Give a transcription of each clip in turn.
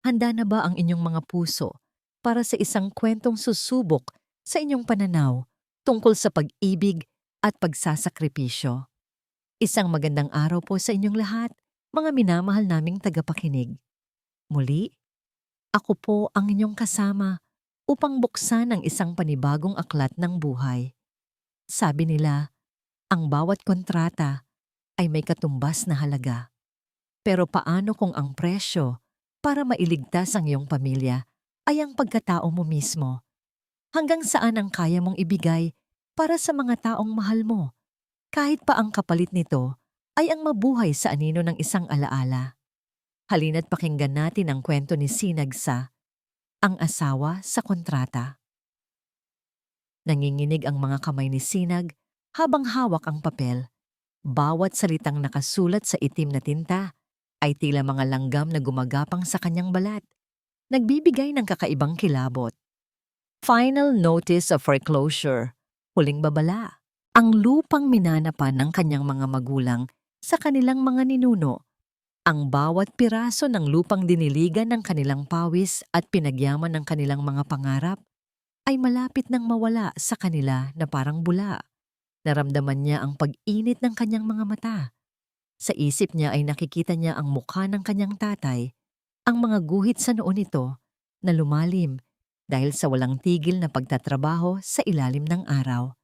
Handa na ba ang inyong mga puso para sa isang kwentong susubok sa inyong pananaw tungkol sa pag-ibig at pagsasakripisyo? Isang magandang araw po sa inyong lahat, mga minamahal naming tagapakinig. Muli, ako po ang inyong kasama upang buksan ang isang panibagong aklat ng buhay. Sabi nila, ang bawat kontrata ay may katumbas na halaga. Pero paano kung ang presyo para mailigtas ang iyong pamilya ay ang pagkatao mo mismo? Hanggang saan ang kaya mong ibigay para sa mga taong mahal mo? Kahit pa ang kapalit nito ay ang mabuhay sa anino ng isang alaala. Halina't pakinggan natin ang kwento ni Sinag sa Ang Asawa sa Kontrata. Nanginginig ang mga kamay ni Sinag habang hawak ang papel. Bawat salitang nakasulat sa itim na tinta ay tila mga langgam na gumagapang sa kanyang balat, nagbibigay ng kakaibang kilabot. Final Notice of Foreclosure, huling babala. Ang lupang minanapan ng kanyang mga magulang sa kanilang mga ninuno. Ang bawat piraso ng lupang diniligan ng kanilang pawis at pinagyaman ng kanilang mga pangarap ay malapit nang mawala sa kanila na parang bula. Naramdaman niya ang pag-init ng kanyang mga mata. Sa isip niya ay nakikita niya ang mukha ng kanyang tatay, ang mga guhit sa noo nito na lumalim dahil sa walang tigil na pagtatrabaho sa ilalim ng araw.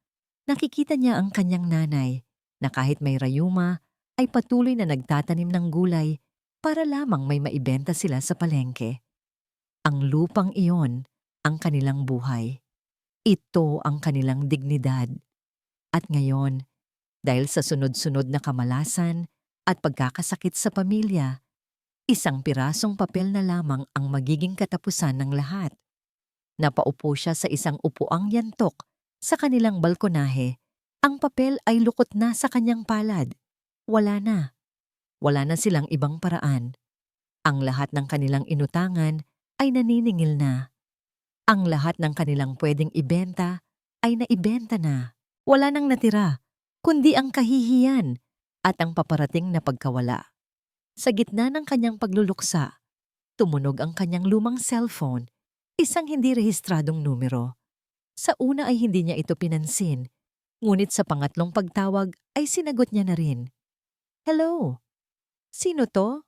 Nakikita niya ang kanyang nanay na kahit may rayuma ay patuloy na nagtatanim ng gulay para lamang may maibenta sila sa palengke. Ang lupang iyon ang kanilang buhay. Ito ang kanilang dignidad. At ngayon, dahil sa sunod-sunod na kamalasan at pagkakasakit sa pamilya, isang pirasong papel na lamang ang magiging katapusan ng lahat. Napaupo siya sa isang upuang yantok sa kanilang balkonahe. Ang papel ay lukot na sa kanyang palad. Wala na. Wala na silang ibang paraan. Ang lahat ng kanilang inutangan ay naniningil na. Ang lahat ng kanilang pwedeng ibenta ay naibenta na. Wala nang natira, kundi ang kahihiyan at ang paparating na pagkawala. Sa gitna ng kanyang pagluluksa, tumunog ang kanyang lumang cellphone, isang hindi rehistradong numero. Sa una ay hindi niya ito pinansin, ngunit sa pangatlong pagtawag ay sinagot niya na rin. Hello? Sino to?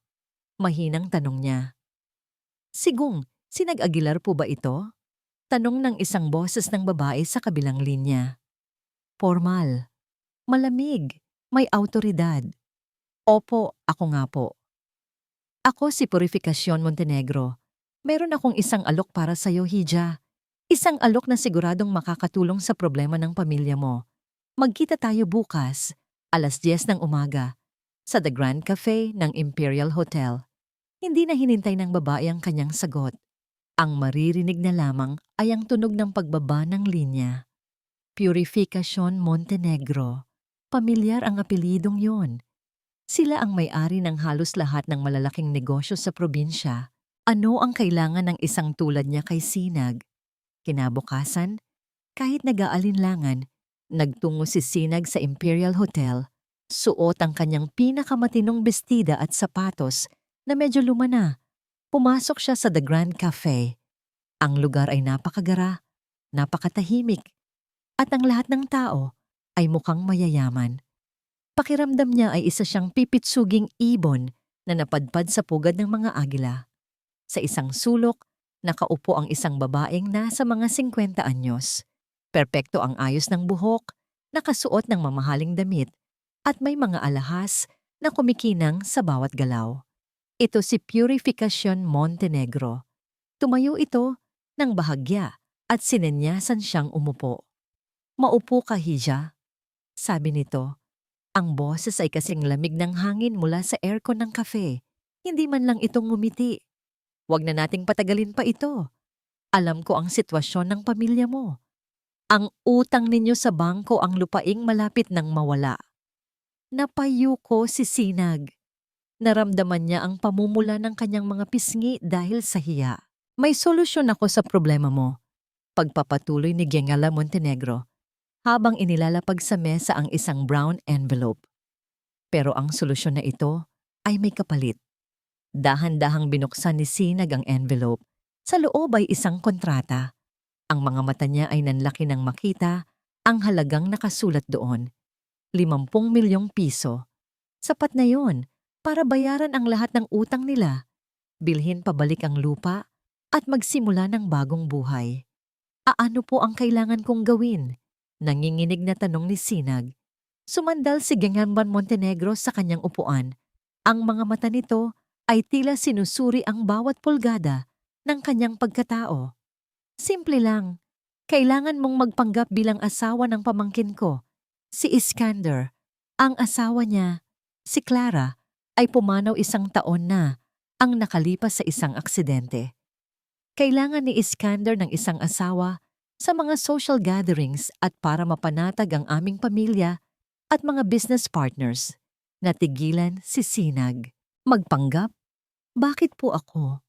Mahinang tanong niya. Sigong, Sinag Aguilar po ba ito? Tanong ng isang boses ng babae sa kabilang linya. Formal, malamig, may awtoridad. Opo, ako nga po. Ako si Purificacion Montenegro. Meron akong isang alok para sa'yo, Hija. Isang alok na siguradong makakatulong sa problema ng pamilya mo. Magkita tayo bukas, 10:00 ng umaga, sa The Grand Cafe ng Imperial Hotel. Hindi na hinintay ng babae ang kanyang sagot. Ang maririnig na lamang ay ang tunog ng pagbaba ng linya. Purificacion Montenegro. Pamilyar ang apelidong yon. Sila ang may-ari ng halos lahat ng malalaking negosyo sa probinsya. Ano ang kailangan ng isang tulad niya kay Sinag? Kinabukasan, kahit nag-aalinlangan, nagtungo si Sinag sa Imperial Hotel, suot ang kanyang pinakamatinong bestida at sapatos na medyo luma na. Pumasok siya sa The Grand Cafe. Ang lugar ay napakagara, napakatahimik, at ang lahat ng tao ay mukhang mayayaman. Pakiramdam niya ay isa siyang pipitsuging ibon na napadpad sa pugad ng mga agila. Sa isang sulok, nakaupo ang isang babaeng nasa mga 50 anyos. Perpekto ang ayos ng buhok, nakasuot ng mamahaling damit, at may mga alahas na kumikinang sa bawat galaw. Ito si Purificacion Montenegro. Tumayo ito ng bahagya at sinenyasan siyang umupo. Maupo ka, Hija, sabi nito. Ang boses ay kasing lamig ng hangin mula sa aircon ng kafe. Hindi man lang itong ngumiti. Huwag na nating patagalin pa ito. Alam ko ang sitwasyon ng pamilya mo. Ang utang ninyo sa bangko ang lupaing malapit nang mawala. Napayuko si Sinag. Naramdaman niya ang pamumula ng kanyang mga pisngi dahil sa hiya. May solusyon ako sa problema mo. Pagpapatuloy ni Gengala Montenegro habang inilalapag sa mesa ang isang brown envelope. Pero ang solusyon na ito ay may kapalit. Dahan-dahang binuksan ni Sinag ang envelope. Sa loob ay isang kontrata. Ang mga mata niya ay nanlaki nang makita ang halagang nakasulat doon. 50 milyong piso. Sapat na yon para bayaran ang lahat ng utang nila, bilhin pabalik ang lupa, at magsimula ng bagong buhay. Aano po ang kailangan kong gawin? Nanginginig na tanong ni Sinag. Sumandal si Gengamban Montenegro sa kanyang upuan. Ang mga mata nito ay tila sinusuri ang bawat pulgada ng kanyang pagkatao. Simple lang. Kailangan mong magpanggap bilang asawa ng pamangkin ko. Si Iskander, ang asawa niya, si Clara, ay pumanaw 1 taon na ang nakalipas sa isang aksidente. Kailangan ni Iskander ng isang asawa sa mga social gatherings at para mapanatag ang aming pamilya at mga business partners. Natigilan si Sinag. Magpanggap? Bakit po ako?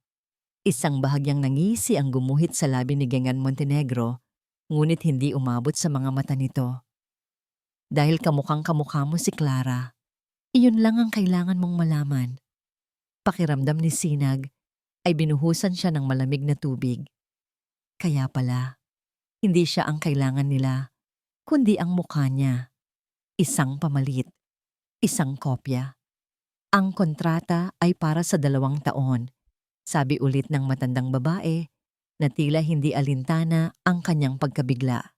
Isang bahagyang nangisi ang gumuhit sa labi ni Gengan Montenegro, ngunit hindi umabot sa mga mata nito. Dahil kamukhang kamukha mo si Clara, iyon lang ang kailangan mong malaman. Pakiramdam ni Sinag ay binuhusan siya ng malamig na tubig. Kaya pala, hindi siya ang kailangan nila, kundi ang mukha niya. Isang pamalit, isang kopya. Ang kontrata ay para sa 2 taon, sabi ulit ng matandang babae na tila hindi alintana ang kanyang pagkabigla.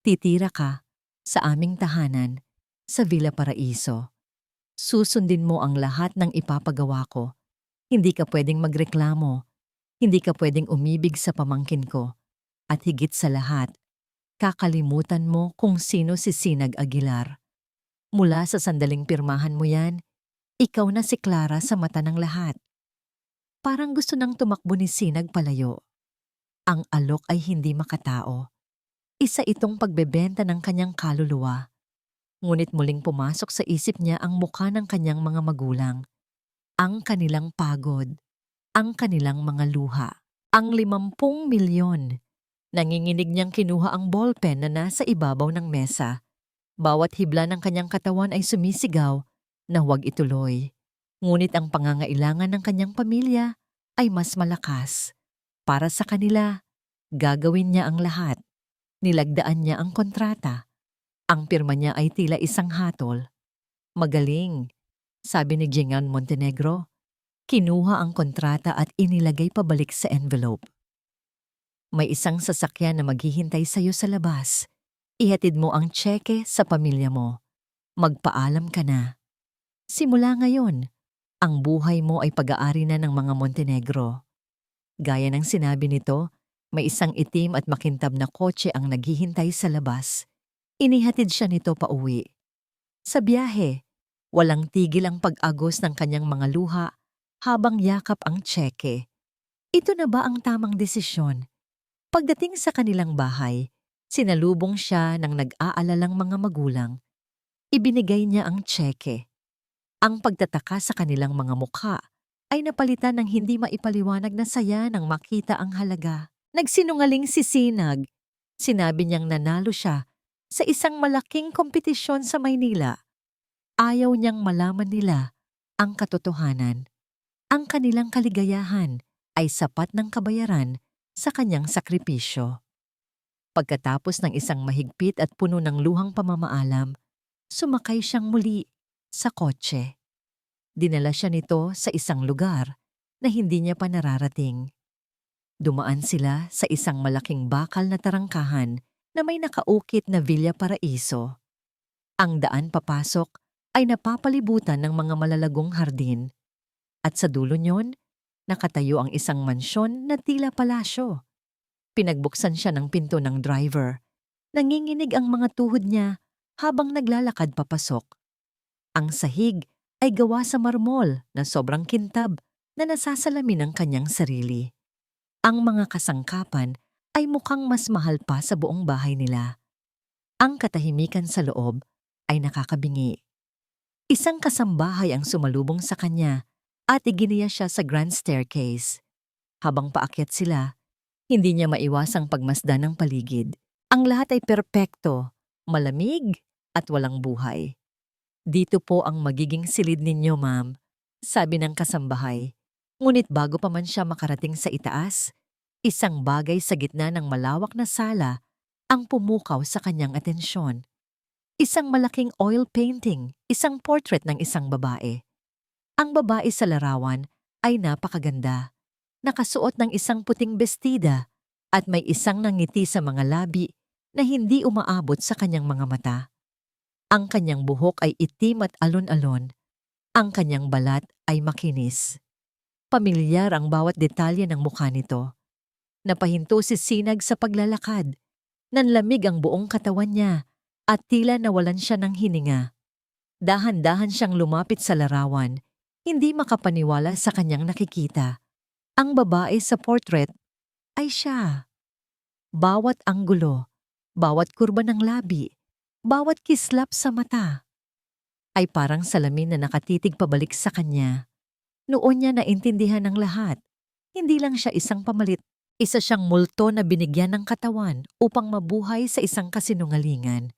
Titira ka sa aming tahanan sa Villa Paraiso. Susundin mo ang lahat ng ipapagawa ko. Hindi ka pwedeng magreklamo. Hindi ka pwedeng umibig sa pamangkin ko. At higit sa lahat, kakalimutan mo kung sino si Sinag Aguilar. Mula sa sandaling pirmahan mo yan, ikaw na si Clara sa mata ng lahat. Parang gusto nang tumakbo ni Sinag palayo. Ang alok ay hindi makatao. Isa itong pagbebenta ng kanyang kaluluwa. Ngunit muling pumasok sa isip niya ang mukha ng kanyang mga magulang. Ang kanilang pagod. Ang kanilang mga luha. Ang 50 milyon. Nanginginig niyang kinuha ang ballpen na nasa ibabaw ng mesa. Bawat hibla ng kanyang katawan ay sumisigaw na huwag ituloy. Ngunit ang pangangailangan ng kanyang pamilya ay mas malakas. Para sa kanila, gagawin niya ang lahat. Nilagdaan niya ang kontrata. Ang pirma niya ay tila isang hatol. Magaling, sabi ni Gengan Montenegro. Kinuha ang kontrata at inilagay pabalik sa envelope. May isang sasakyan na maghihintay sa iyo sa labas. Ihatid mo ang tseke sa pamilya mo. Magpaalam ka na. Simula ngayon, ang buhay mo ay pag-aari na ng mga Montenegro. Gaya ng sinabi nito, may isang itim at makintab na kotse ang naghihintay sa labas. Inihatid siya nito pauwi. Sa biyahe, walang tigil ang pag-agos ng kanyang mga luha habang yakap ang tseke. Ito na ba ang tamang desisyon? Pagdating sa kanilang bahay, sinalubong siya ng nag-aalalang mga magulang. Ibinigay niya ang tseke. Ang pagtataka sa kanilang mga mukha ay napalitan ng hindi maipaliwanag na saya nang makita ang halaga. Nagsinungaling si Sinag. Sinabi niyang nanalo siya sa isang malaking kompetisyon sa Maynila. Ayaw niyang malaman nila ang katotohanan. Ang kanilang kaligayahan ay sapat ng kabayaran sa kanyang sakripisyo. Pagkatapos ng isang mahigpit at puno ng luhang pamamaalam, sumakay siyang muli sa kotse. Dinala siya nito sa isang lugar na hindi niya pa nararating. Dumaan sila sa isang malaking bakal na tarangkahan na may nakaukit na Villa Paraiso. Ang daan papasok ay napapalibutan ng mga malalagong hardin. At sa dulo niyon, nakatayo ang isang mansyon na tila palasyo. Pinagbuksan siya ng pinto ng driver. Nanginginig ang mga tuhod niya habang naglalakad papasok. Ang sahig ay gawa sa marmol na sobrang kintab na nasasalamin ng kanyang sarili. Ang mga kasangkapan ay mukhang mas mahal pa sa buong bahay nila. Ang katahimikan sa loob ay nakakabingi. Isang kasambahay ang sumalubong sa kanya at iginiya siya sa grand staircase. Habang paakyat sila, hindi niya maiwasang pagmasdan ng paligid. Ang lahat ay perpekto, malamig at walang buhay. Dito po ang magiging silid ninyo, ma'am, sabi ng kasambahay. Ngunit bago pa man siya makarating sa itaas, isang bagay sa gitna ng malawak na sala ang pumukaw sa kanyang atensyon. Isang malaking oil painting, isang portrait ng isang babae. Ang babae sa larawan ay napakaganda. Nakasuot ng isang puting bestida at may isang nangiti sa mga labi na hindi umaabot sa kanyang mga mata. Ang kanyang buhok ay itim at alon-alon. Ang kanyang balat ay makinis. Pamilyar ang bawat detalye ng mukha nito. Napahinto si Sinag sa paglalakad. Nanlamig ang buong katawan niya at tila nawalan siya ng hininga. Dahan-dahan siyang lumapit sa larawan, hindi makapaniwala sa kanyang nakikita. Ang babae sa portrait ay siya. Bawat anggulo, bawat kurba ng labi, bawat kislap sa mata, ay parang salamin na nakatitig pabalik sa kanya. Noon niya naintindihan ng lahat. Hindi lang siya isang pamalit. Isa siyang multo na binigyan ng katawan upang mabuhay sa isang kasinungalingan.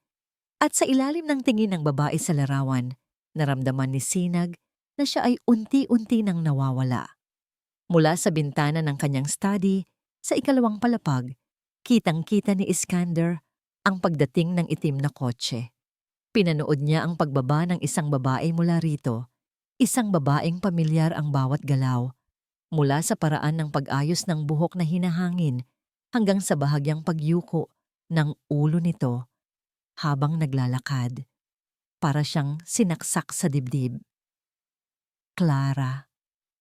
At sa ilalim ng tingin ng babae sa larawan, naramdaman ni Sinag na siya ay unti-unti nang nawawala. Mula sa bintana ng kanyang study, sa ikalawang palapag, kitang-kita ni Iskander ang pagdating ng itim na kotse. Pinanood niya ang pagbaba ng isang babae mula rito. Isang babaeng pamilyar ang bawat galaw. Mula sa paraan ng pag-ayos ng buhok na hinahangin hanggang sa bahagyang pagyuko ng ulo nito habang naglalakad. Para siyang sinaksak sa dibdib. Clara.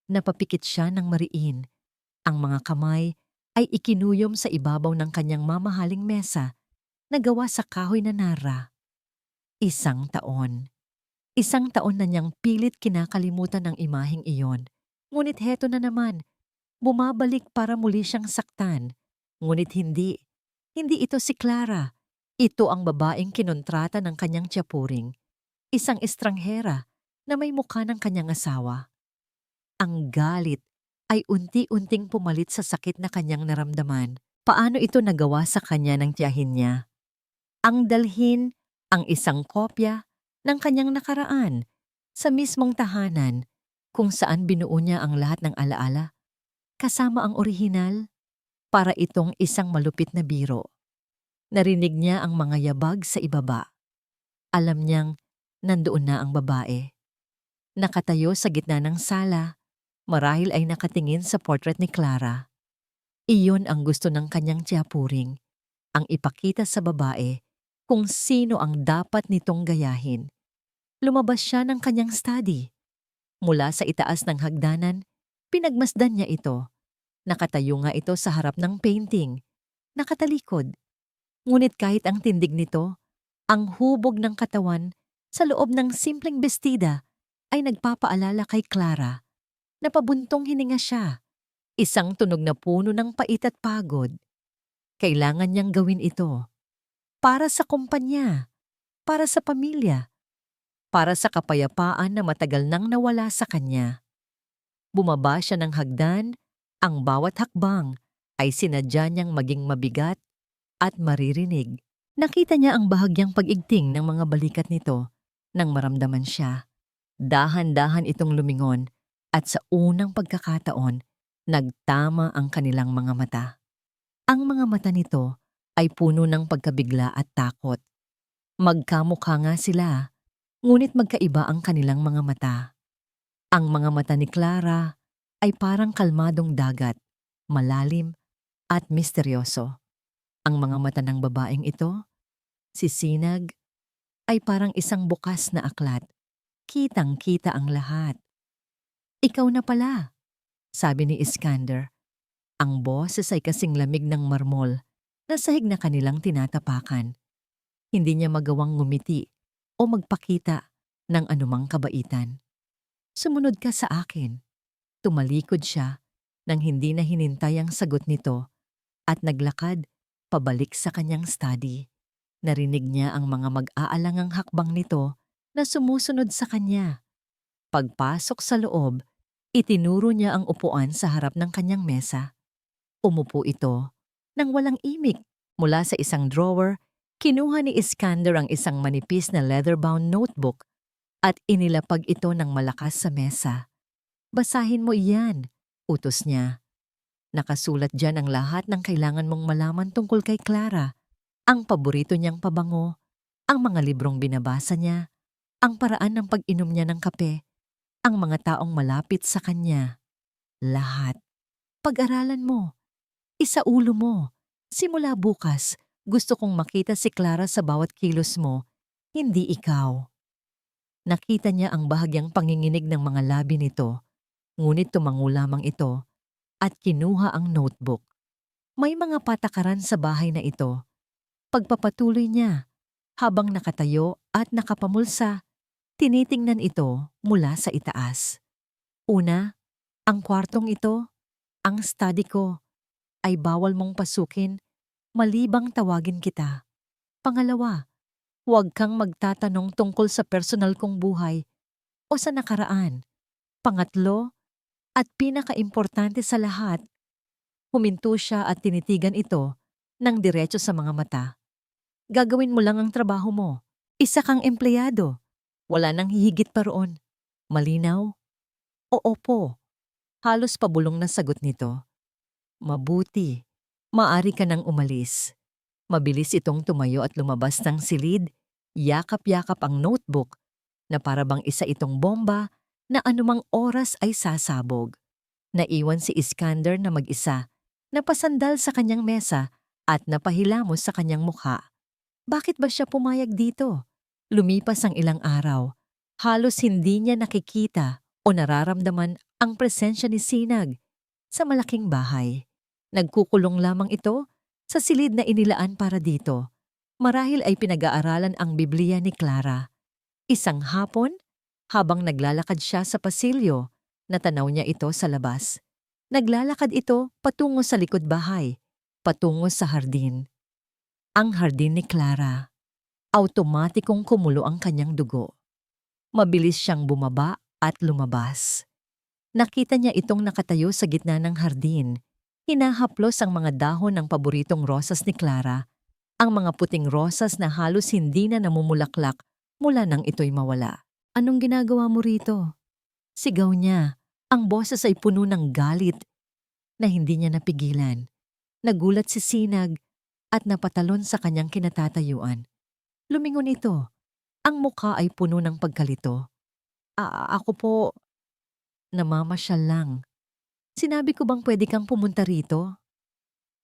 Napapikit siya ng mariin. Ang mga kamay ay ikinuyom sa ibabaw ng kanyang mamahaling mesa na gawa sa kahoy na nara. Isang taon. Isang taon na niyang pilit kinakalimutan ng imaheng iyon. Ngunit heto na naman, bumabalik para muli siyang saktan. Ngunit hindi. Hindi ito si Clara. Ito ang babaeng kinontrata ng kanyang tiyapuring. Isang estranghera na may mukha ng kanyang asawa. Ang galit ay unti-unting pumalit sa sakit na kanyang naramdaman. Paano ito nagawa sa kanya ng tiyahin niya? Ang dalhin ang isang kopya ng kanyang nakaraan sa mismong tahanan kung saan binuo niya ang lahat ng alaala, kasama ang orihinal, para itong isang malupit na biro. Narinig niya ang mga yabag sa ibaba. Alam niyang nandoon na ang babae. Nakatayo sa gitna ng sala, marahil ay nakatingin sa portrait ni Clara. Iyon ang gusto ng kanyang tiyapuring, ang ipakita sa babae kung sino ang dapat nitong gayahin. Lumabas siya ng kanyang study. Mula sa itaas ng hagdanan, pinagmasdan niya ito. Nakatayo nga ito sa harap ng painting. Nakatalikod. Ngunit kahit ang tindig nito, ang hubog ng katawan sa loob ng simpleng bestida ay nagpapaalala kay Clara na pabuntong hininga siya. Isang tunog na puno ng pait at pagod. Kailangan niyang gawin ito. Para sa kumpanya, para sa pamilya, para sa kapayapaan na matagal nang nawala sa kanya. Bumaba siya ng hagdan, ang bawat hakbang ay sinadya niyang maging mabigat at maririnig. Nakita niya ang bahagyang pag-igting ng mga balikat nito nang maramdaman siya. Dahan-dahan itong lumingon at sa unang pagkakataon, nagtama ang kanilang mga mata. Ang mga mata nito ay puno ng pagkabigla at takot. Magkamukha nga sila, ngunit magkaiba ang kanilang mga mata. Ang mga mata ni Clara ay parang kalmadong dagat, malalim at misteryoso. Ang mga mata ng babaeng ito, si Sinag, ay parang isang bukas na aklat. Kitang-kita ang lahat. Ikaw na pala, sabi ni Iskander. Ang boses ay kasing lamig ng marmol na sahig na kanilang tinatapakan. Hindi niya magawang ngumiti o magpakita ng anumang kabaitan. Sumunod ka sa akin. Tumalikod siya nang hindi na hinintay ang sagot nito at naglakad pabalik sa kanyang study. Narinig niya ang mga mag-aalangang hakbang nito na sumusunod sa kanya. Pagpasok sa loob, itinuro niya ang upuan sa harap ng kanyang mesa. Umupo ito nang walang imik. Mula sa isang drawer, kinuha ni Iskander ang isang manipis na leather-bound notebook at inilapag ito ng malakas sa mesa. Basahin mo iyan, utos niya. Nakasulat diyan ang lahat ng kailangan mong malaman tungkol kay Clara, ang paborito niyang pabango, ang mga librong binabasa niya, ang paraan ng pag-inom niya ng kape, ang mga taong malapit sa kanya. Lahat. Pag-aralan mo. Isaulo mo. Simula bukas, gusto kong makita si Clara sa bawat kilos mo, hindi ikaw. Nakita niya ang bahagyang panginginig ng mga labi nito, ngunit tumango lamang ito at kinuha ang notebook. May mga patakaran sa bahay na ito. Pagpapatuloy niya, habang nakatayo at nakapamulsa, tinitingnan ito mula sa itaas. Una, ang kwartong ito, ang study ko, ay bawal mong pasukin, malibang tawagin kita. Pangalawa, huwag kang magtatanong tungkol sa personal kong buhay o sa nakaraan. Pangatlo, at pinakaimportante sa lahat, huminto siya at tinitigan ito ng diretso sa mga mata. Gagawin mo lang ang trabaho mo. Isa kang empleyado. Wala nang hihigit pa roon. Malinaw? Oo po. Halos pabulong na sagot nito. Mabuti. Maari ka nang umalis. Mabilis itong tumayo at lumabas ng silid, yakap-yakap ang notebook na para bang isa itong bomba na anumang oras ay sasabog. Naiwan si Iskander na mag-isa, napasandal sa kanyang mesa at napahilamos sa kanyang mukha. Bakit ba siya pumayag dito? Lumipas ang ilang araw. Halos hindi niya nakikita o nararamdaman ang presensya ni Sinag sa malaking bahay. Nagkukulong lamang ito sa silid na inilaan para dito. Marahil ay pinag-aaralan ang Biblia ni Clara. Isang hapon, habang naglalakad siya sa pasilyo, natanaw niya ito sa labas. Naglalakad ito patungo sa likod bahay, patungo sa hardin. Ang hardin ni Clara. Automatikong kumulo ang kanyang dugo. Mabilis siyang bumaba at lumabas. Nakita niya itong nakatayo sa gitna ng hardin. Hinahaplos ang mga dahon ng paboritong rosas ni Clara, ang mga puting rosas na halos hindi na namumulaklak mula nang ito'y mawala. Anong ginagawa mo rito? Sigaw niya. Ang boses ay puno ng galit na hindi niya napigilan. Nagulat si Sinag at napatalon sa kanyang kinatatayuan. Lumingon ito. Ang mukha ay puno ng pagkalito. Ako po, namamasyal lang. Sinabi ko bang pwede kang pumunta rito?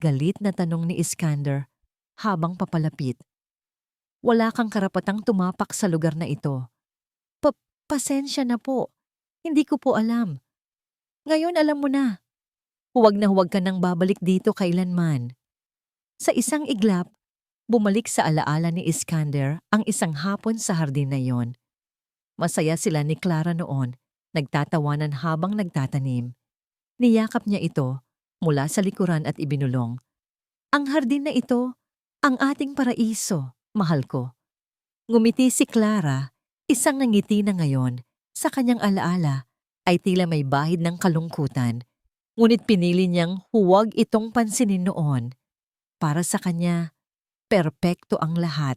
Galit na tanong ni Iskander habang papalapit. Wala kang karapatang tumapak sa lugar na ito. Pasensya na po. Hindi ko po alam. Ngayon alam mo na. Huwag ka nang babalik dito kailanman. Sa isang iglap, bumalik sa alaala ni Iskander ang isang hapon sa hardin na yon. Masaya sila ni Clara noon, nagtatawanan habang nagtatanim. Niyakap niya ito mula sa likuran at ibinulong. Ang hardin na ito, ang ating paraiso, mahal ko. Ngumiti si Clara, isang nangiti na ngayon, sa kanyang alaala ay tila may bahid ng kalungkutan. Ngunit pinili niyang huwag itong pansinin noon. Para sa kanya, perpekto ang lahat.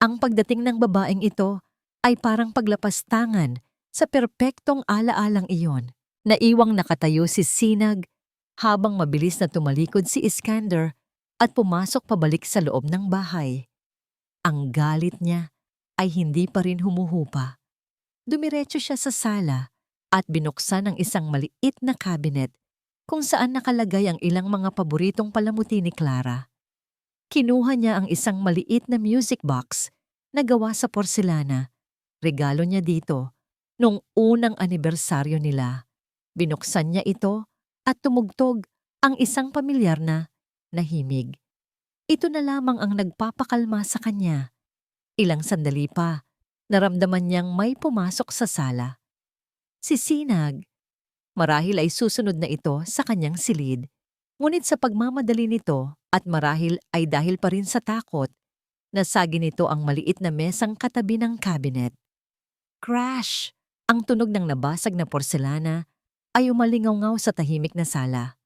Ang pagdating ng babaeng ito ay parang paglapastangan sa perpektong alaalang iyon. Naiwang nakatayo si Sinag habang mabilis na tumalikod si Iskander at pumasok pabalik sa loob ng bahay. Ang galit niya ay hindi pa rin humuhupa. Dumiretso siya sa sala at binuksan ang isang maliit na cabinet kung saan nakalagay ang ilang mga paboritong palamuti ni Clara. Kinuha niya ang isang maliit na music box na gawa sa porselana. Regalo niya dito nung unang anibersaryo nila. Binuksan niya ito at tumugtog ang isang pamilyar na himig. Ito na lamang ang nagpapakalma sa kanya. Ilang sandali pa, naramdaman niyang may pumasok sa sala. Si Sinag. Marahil ay susunod na ito sa kanyang silid. Ngunit sa pagmamadali nito at marahil ay dahil pa rin sa takot, nasagi nito ang maliit na mesang katabi ng cabinet. Crash! Ang tunog ng nabasag na porselana ay umalingaw-ngaw sa tahimik na sala.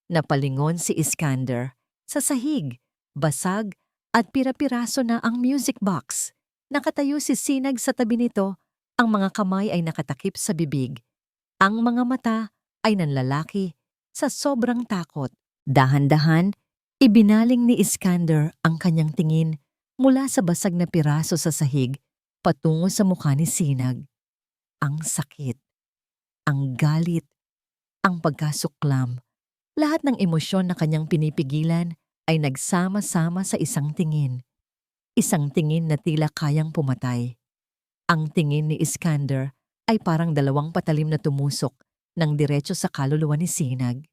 Napalingon si Iskander. Sa sahig, basag at pira-piraso na ang music box. Nakatayo si Sinag sa tabi nito, ang mga kamay ay nakatakip sa bibig. Ang mga mata ay nanlalaki sa sobrang takot. Dahan-dahan, ibinaling ni Iskander ang kanyang tingin mula sa basag na piraso sa sahig patungo sa mukha ni Sinag. Ang sakit, ang galit, ang pagkasuklam, lahat ng emosyon na kanyang pinipigilan ay nagsama-sama sa isang tingin. Isang tingin na tila kayang pumatay. Ang tingin ni Iskander ay parang dalawang patalim na tumusok ng diretso sa kaluluwa ni Sinag.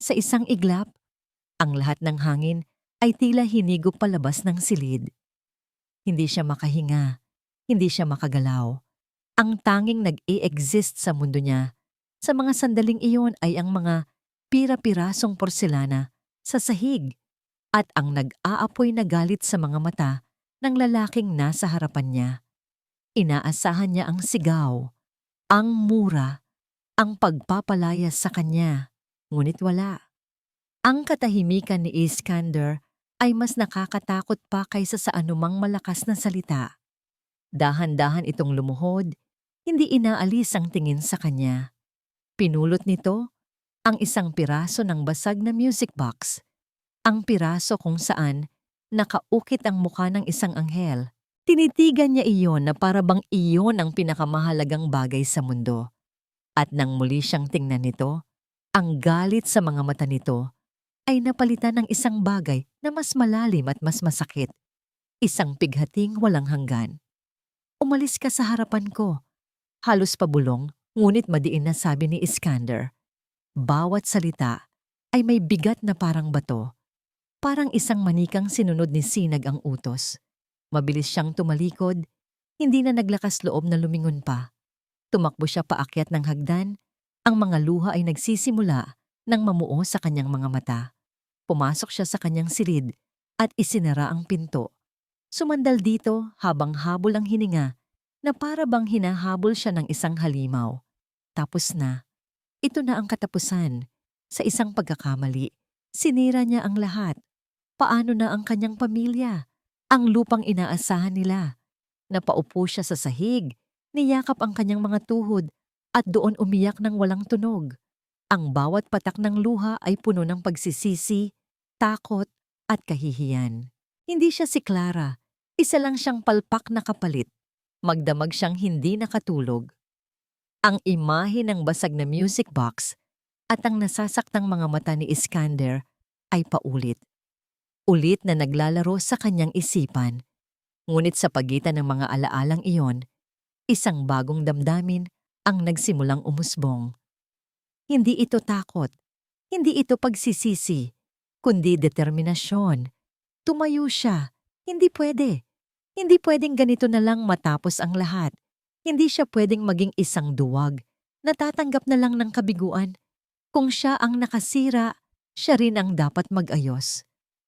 Sa isang iglap, ang lahat ng hangin ay tila hinigop palabas ng silid. Hindi siya makahinga, hindi siya makagalaw. Ang tanging nag-i-exist sa mundo niya sa mga sandaling iyon ay ang mga pira-pirasong porselana sa sahig at ang nag-aapoy na galit sa mga mata ng lalaking nasa harapan niya. Inaasahan niya ang sigaw, ang mura, ang pagpapalayas sa kanya, ngunit wala. Ang katahimikan ni Iskander ay mas nakakatakot pa kaysa sa anumang malakas na salita. Dahan-dahan itong lumuhod, hindi inaalis ang tingin sa kanya. Pinulot nito ang isang piraso ng basag na music box, ang piraso kung saan nakaukit ang mukha ng isang anghel. Tinitigan niya iyon na para bang iyon ang pinakamahalagang bagay sa mundo. At nang muli siyang tingnan nito, ang galit sa mga mata nito ay napalitan ng isang bagay na mas malalim at mas masakit. Isang pighating walang hanggan. Umalis ka sa harapan ko. Halos pabulong, ngunit madiin na sabi ni Iskander. Bawat salita ay may bigat na parang bato. Parang isang manikang sinunod ni Sinag ang utos. Mabilis siyang tumalikod, hindi na naglakas loob na lumingon pa. Tumakbo siya paakyat ng hagdan, ang mga luha ay nagsisimula nang mamuo sa kanyang mga mata. Pumasok siya sa kanyang silid at isinara ang pinto. Sumandal dito habang habol ang hininga na para bang hinahabol siya ng isang halimaw. Tapos na. Ito na ang katapusan. Sa isang pagkakamali, sinira niya ang lahat. Paano na ang kanyang pamilya? Ang lupang inaasahan nila. Napaupo siya sa sahig, niyakap ang kanyang mga tuhod at doon umiyak ng walang tunog. Ang bawat patak ng luha ay puno ng pagsisisi, takot at kahihiyan. Hindi siya si Clara, isa lang siyang palpak na kapalit. Magdamag siyang hindi nakatulog. Ang imahe ng basag na music box at ang nasasaktang mga mata ni Iskander ay paulit. Ulit na naglalaro sa kanyang isipan. Ngunit sa pagitan ng mga alaalang iyon, isang bagong damdamin ang nagsimulang umusbong. Hindi ito takot, hindi ito pagsisisi, kundi determinasyon. Tumayo siya, hindi pwede. Hindi pwedeng ganito na lang matapos ang lahat. Hindi siya pwedeng maging isang duwag, natatanggap na lang ng kabiguan. Kung siya ang nakasira, siya rin ang dapat mag-ayos.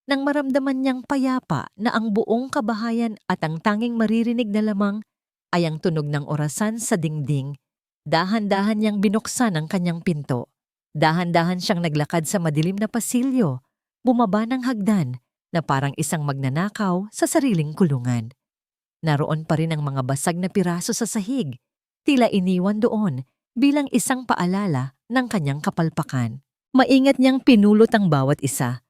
Nang maramdaman niyang payapa na ang buong kabahayan at ang tanging maririnig na lamang ay ang tunog ng orasan sa dingding, dahan-dahan niyang binuksan ang kanyang pinto. Dahan-dahan siyang naglakad sa madilim na pasilyo, bumaba ng hagdan na parang isang magnanakaw sa sariling kulungan. Naroon pa rin ang mga basag na piraso sa sahig, tila iniwan doon bilang isang paalala ng kanyang kapalpakan. Maingat niyang pinulot ang bawat isa,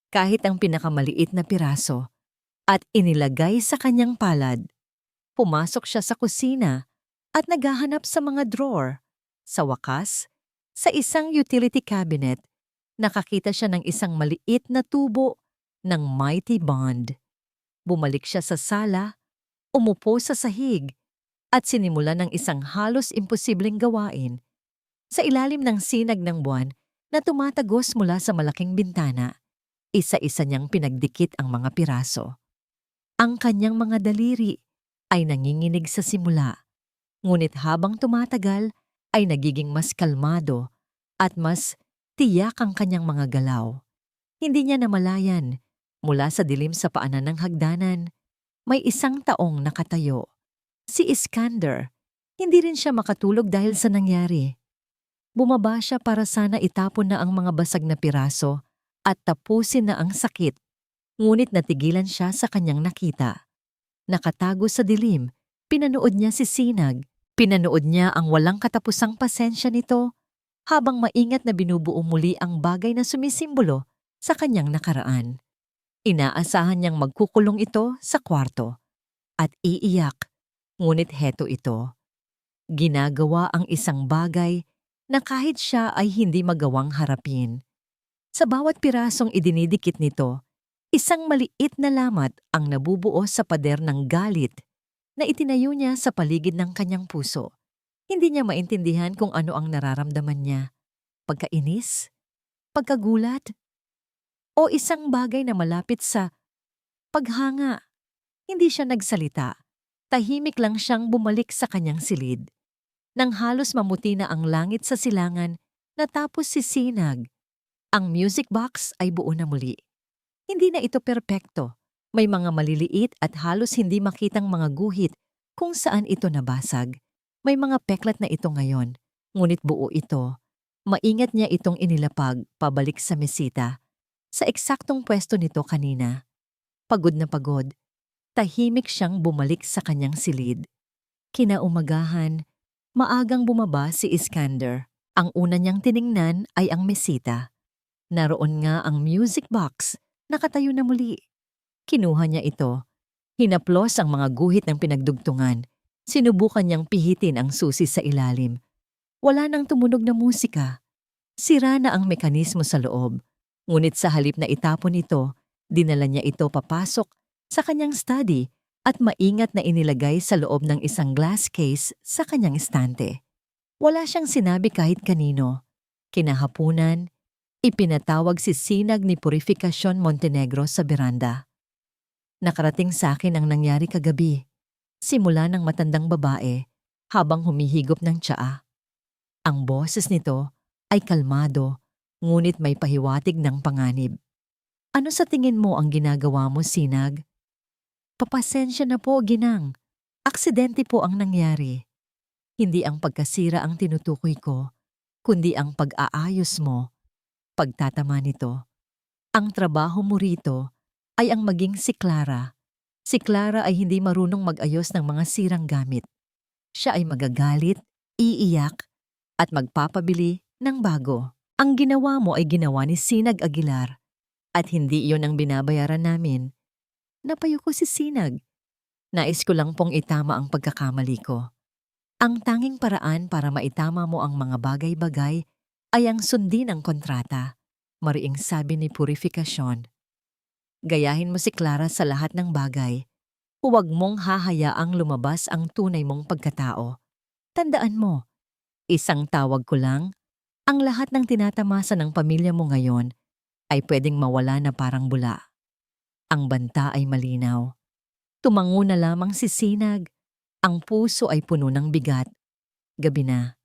kahit ang pinakamaliit na piraso, at inilagay sa kanyang palad. Pumasok siya sa kusina at naghahanap sa mga drawer. Sa wakas, sa isang utility cabinet, nakakita siya ng isang maliit na tubo ng Mighty Bond. Bumalik siya sa sala, umupo sa sahig, at sinimula ng isang halos imposibleng gawain. Sa ilalim ng sinag ng buwan na tumatagos mula sa malaking bintana, isa-isa niyang pinagdikit ang mga piraso. Ang kanyang mga daliri ay nanginginig sa simula, ngunit habang tumatagal ay nagiging mas kalmado at mas tiyak ang kanyang mga galaw. Hindi niya namalayan, mula sa dilim sa paanan ng hagdanan, may isang taong nakatayo. Si Iskander. Hindi rin siya makatulog dahil sa nangyari. Bumaba siya para sana itapon na ang mga basag na piraso at tapusin na ang sakit, ngunit natigilan siya sa kanyang nakita. Nakatago sa dilim, pinanood niya si Sinag. Pinanood niya ang walang katapusang pasensya nito habang maingat na binubuo muli ang bagay na sumisimbolo sa kanyang nakaraan. Inaasahan niyang magkukulong ito sa kwarto at iiyak, ngunit heto ito. Ginagawa ang isang bagay na kahit siya ay hindi magawang harapin. Sa bawat pirasong idinidikit nito, isang maliit na lamat ang nabubuo sa pader ng galit na itinayo niya sa paligid ng kanyang puso. Hindi niya maintindihan kung ano ang nararamdaman niya. Pagkainis? Pagkagulat? O isang bagay na malapit sa paghanga? Hindi siya nagsalita. Tahimik lang siyang bumalik sa kanyang silid. Nang halos mamuti na ang langit sa silangan, natapos sisinag. Ang music box ay buo na muli. Hindi na ito perpekto. May mga maliliit at halos hindi makitang mga guhit kung saan ito nabasag. May mga peklat na ito ngayon, ngunit buo ito. Maingat niya itong inilapag pabalik sa mesita, sa eksaktong pwesto nito kanina. Pagod na pagod, tahimik siyang bumalik sa kanyang silid. Kinaumagahan, maagang bumaba si Iskander. Ang una niyang tiningnan ay ang mesita. Naroon nga ang music box, nakatayo na muli. Kinuha niya ito. Hinaplos ang mga guhit ng pinagdugtungan. Sinubukan niyang pihitin ang susi sa ilalim. Wala nang tumunog na musika. Sira na ang mekanismo sa loob. Ngunit sa halip na itapon ito, dinala niya ito papasok sa kanyang study at maingat na inilagay sa loob ng isang glass case sa kanyang estante. Wala siyang sinabi kahit kanino. Kinahapunan, ipinatawag si Sinag ni Purificacion Montenegro sa beranda. Nakarating sa akin ang nangyari kagabi, simula ng matandang babae habang humihigop ng tsaa. Ang boses nito ay kalmado, ngunit may pahiwatig ng panganib. Ano sa tingin mo ang ginagawa mo, Sinag? Papasensya na po, Ginang. Aksidente po ang nangyari. Hindi ang pagkasira ang tinutukoy ko, kundi ang pag-aayos mo. Pagtatama nito, ang trabaho mo rito ay ang maging si Clara. Si Clara ay hindi marunong mag-ayos ng mga sirang gamit. Siya ay magagalit, iiyak, at magpapabili ng bago. Ang ginawa mo ay ginawa ni Sinag Aguilar at hindi iyon ang binabayaran namin. Napayo ko si Sinag. Nais ko lang pong itama ang pagkakamali ko. Ang tanging paraan para maitama mo ang mga bagay-bagay ay ang sundin ang kontrata, mariing sabi ni Purificacion. Gayahin mo si Clara sa lahat ng bagay. Huwag mong hahayaang lumabas ang tunay mong pagkatao. Tandaan mo, isang tawag ko lang, ang lahat ng tinatamasa ng pamilya mo ngayon ay pwedeng mawala na parang bula. Ang banta ay malinaw. Tumango na lamang si Sinag. Ang puso ay puno ng bigat. Gabi na.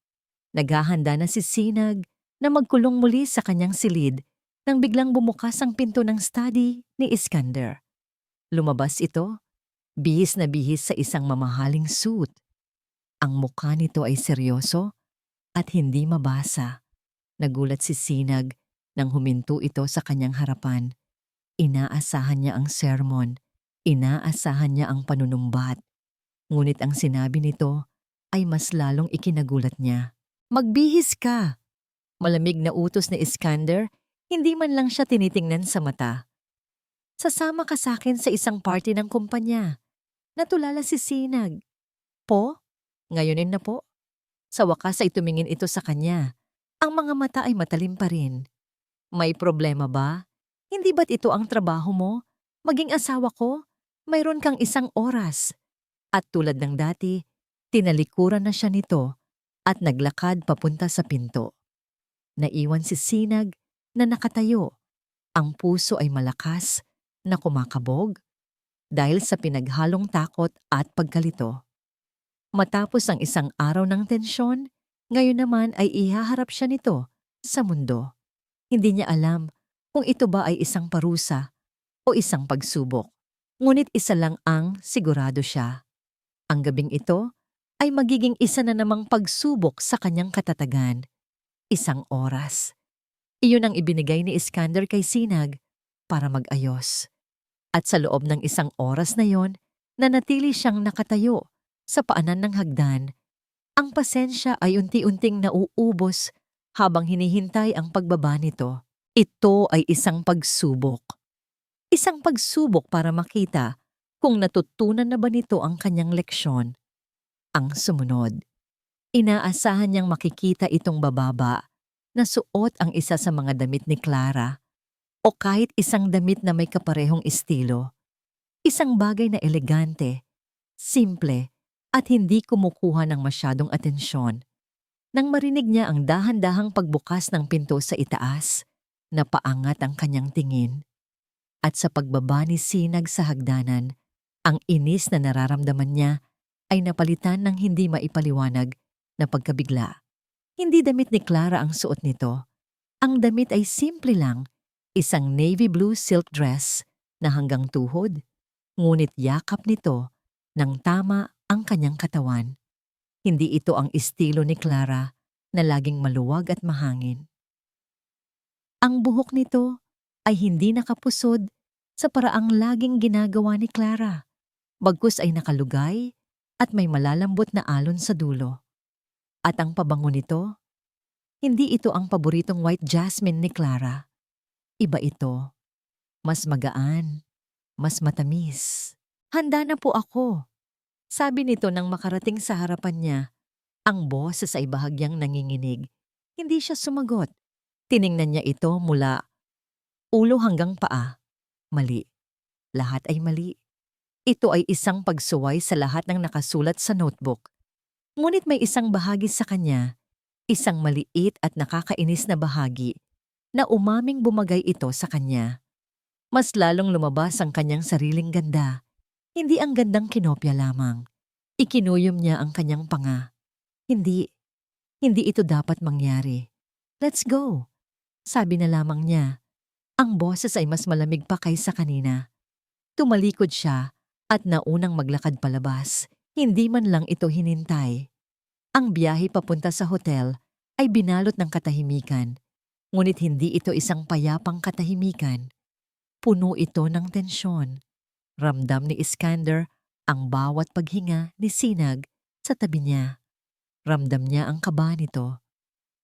Naghahanda na si Sinag na magkulong muli sa kanyang silid nang biglang bumukas ang pinto ng study ni Iskander. Lumabas ito, bihis na bihis sa isang mamahaling suit. Ang mukha nito ay seryoso at hindi mabasa. Nagulat si Sinag nang huminto ito sa kanyang harapan. Inaasahan niya ang sermon, inaasahan niya ang panunumbat. Ngunit ang sinabi nito ay mas lalong ikinagulat niya. Magbihis ka! Malamig na utos ni Iskander, hindi man lang siya tinitingnan sa mata. Sasama ka sa akin sa isang party ng kumpanya. Natulala si Sinag. Po? Ngayonin na po. Sa wakas ay tumingin ito sa kanya. Ang mga mata ay matalim pa rin. May problema ba? Hindi ba't ito ang trabaho mo? Maging asawa ko? Mayroon kang 1 oras. At tulad ng dati, tinalikuran na siya nito at naglakad papunta sa pinto. Naiwan si Sinag na nakatayo. Ang puso ay malakas na kumakabog dahil sa pinaghalong takot at pagkalito. Matapos ang 1 araw ng tensyon, ngayon naman ay ihaharap siya nito sa mundo. Hindi niya alam kung ito ba ay isang parusa o isang pagsubok. Ngunit isa lang ang sigurado siya. Ang gabing ito ay magiging isa na namang pagsubok sa kanyang katatagan. 1 oras. Iyon ang ibinigay ni Iskander kay Sinag para mag-ayos. At sa loob ng 1 oras na yon, nanatili siyang nakatayo sa paanan ng hagdan. Ang pasensya ay unti-unting nauubos Habang hinihintay ang pagbaba nito, ito ay isang pagsubok. Isang pagsubok para makita kung natutunan na ba nito ang kanyang leksyon. Ang sumunod, inaasahan niyang makikita itong bababa na suot ang isa sa mga damit ni Clara o kahit isang damit na may kaparehong estilo. Isang bagay na elegante, simple at hindi kumukuha ng masyadong atensyon. Nang marinig niya ang dahan-dahang pagbukas ng pinto sa itaas, napaangat ang kanyang tingin. At sa pagbaba ni Sinag sa hagdanan, ang inis na nararamdaman niya ay napalitan ng hindi maipaliwanag na pagkabigla. Hindi damit ni Clara ang suot nito. Ang damit ay simple lang, isang navy blue silk dress na hanggang tuhod, ngunit yakap nito ng tama ang kanyang katawan. Hindi ito ang estilo ni Clara na laging maluwag at mahangin. Ang buhok nito ay hindi nakapusod sa paraang laging ginagawa ni Clara. Bagkus ay nakalugay at may malalambot na alon sa dulo. At ang pabango nito, hindi ito ang paboritong white jasmine ni Clara. Iba ito, mas magaan, mas matamis. Handa na po ako, sabi nito nang makarating sa harapan niya. Ang boses ay bahagyang nanginginig. Hindi siya sumagot. Tiningnan niya ito mula ulo hanggang paa. Mali. Lahat ay mali. Ito ay isang pagsuway sa lahat ng nakasulat sa notebook. Ngunit may isang bahagi sa kanya, isang maliit at nakakainis na bahagi, na umaming bumagay ito sa kanya. Mas lalong lumabas ang kanyang sariling ganda. Hindi ang gandang kinopya lamang. Ikinuyom niya ang kanyang panga. Hindi ito dapat mangyari. Let's go, sabi na lamang niya. Ang boses ay mas malamig pa kaysa kanina. Tumalikod siya at naunang maglakad palabas. Hindi man lang ito hinintay. Ang biyahe papunta sa hotel ay binalot ng katahimikan. Ngunit hindi ito isang payapang katahimikan. Puno ito ng tensyon. Ramdam ni Iskander ang bawat paghinga ni Sinag sa tabi niya. Ramdam niya ang kaba nito.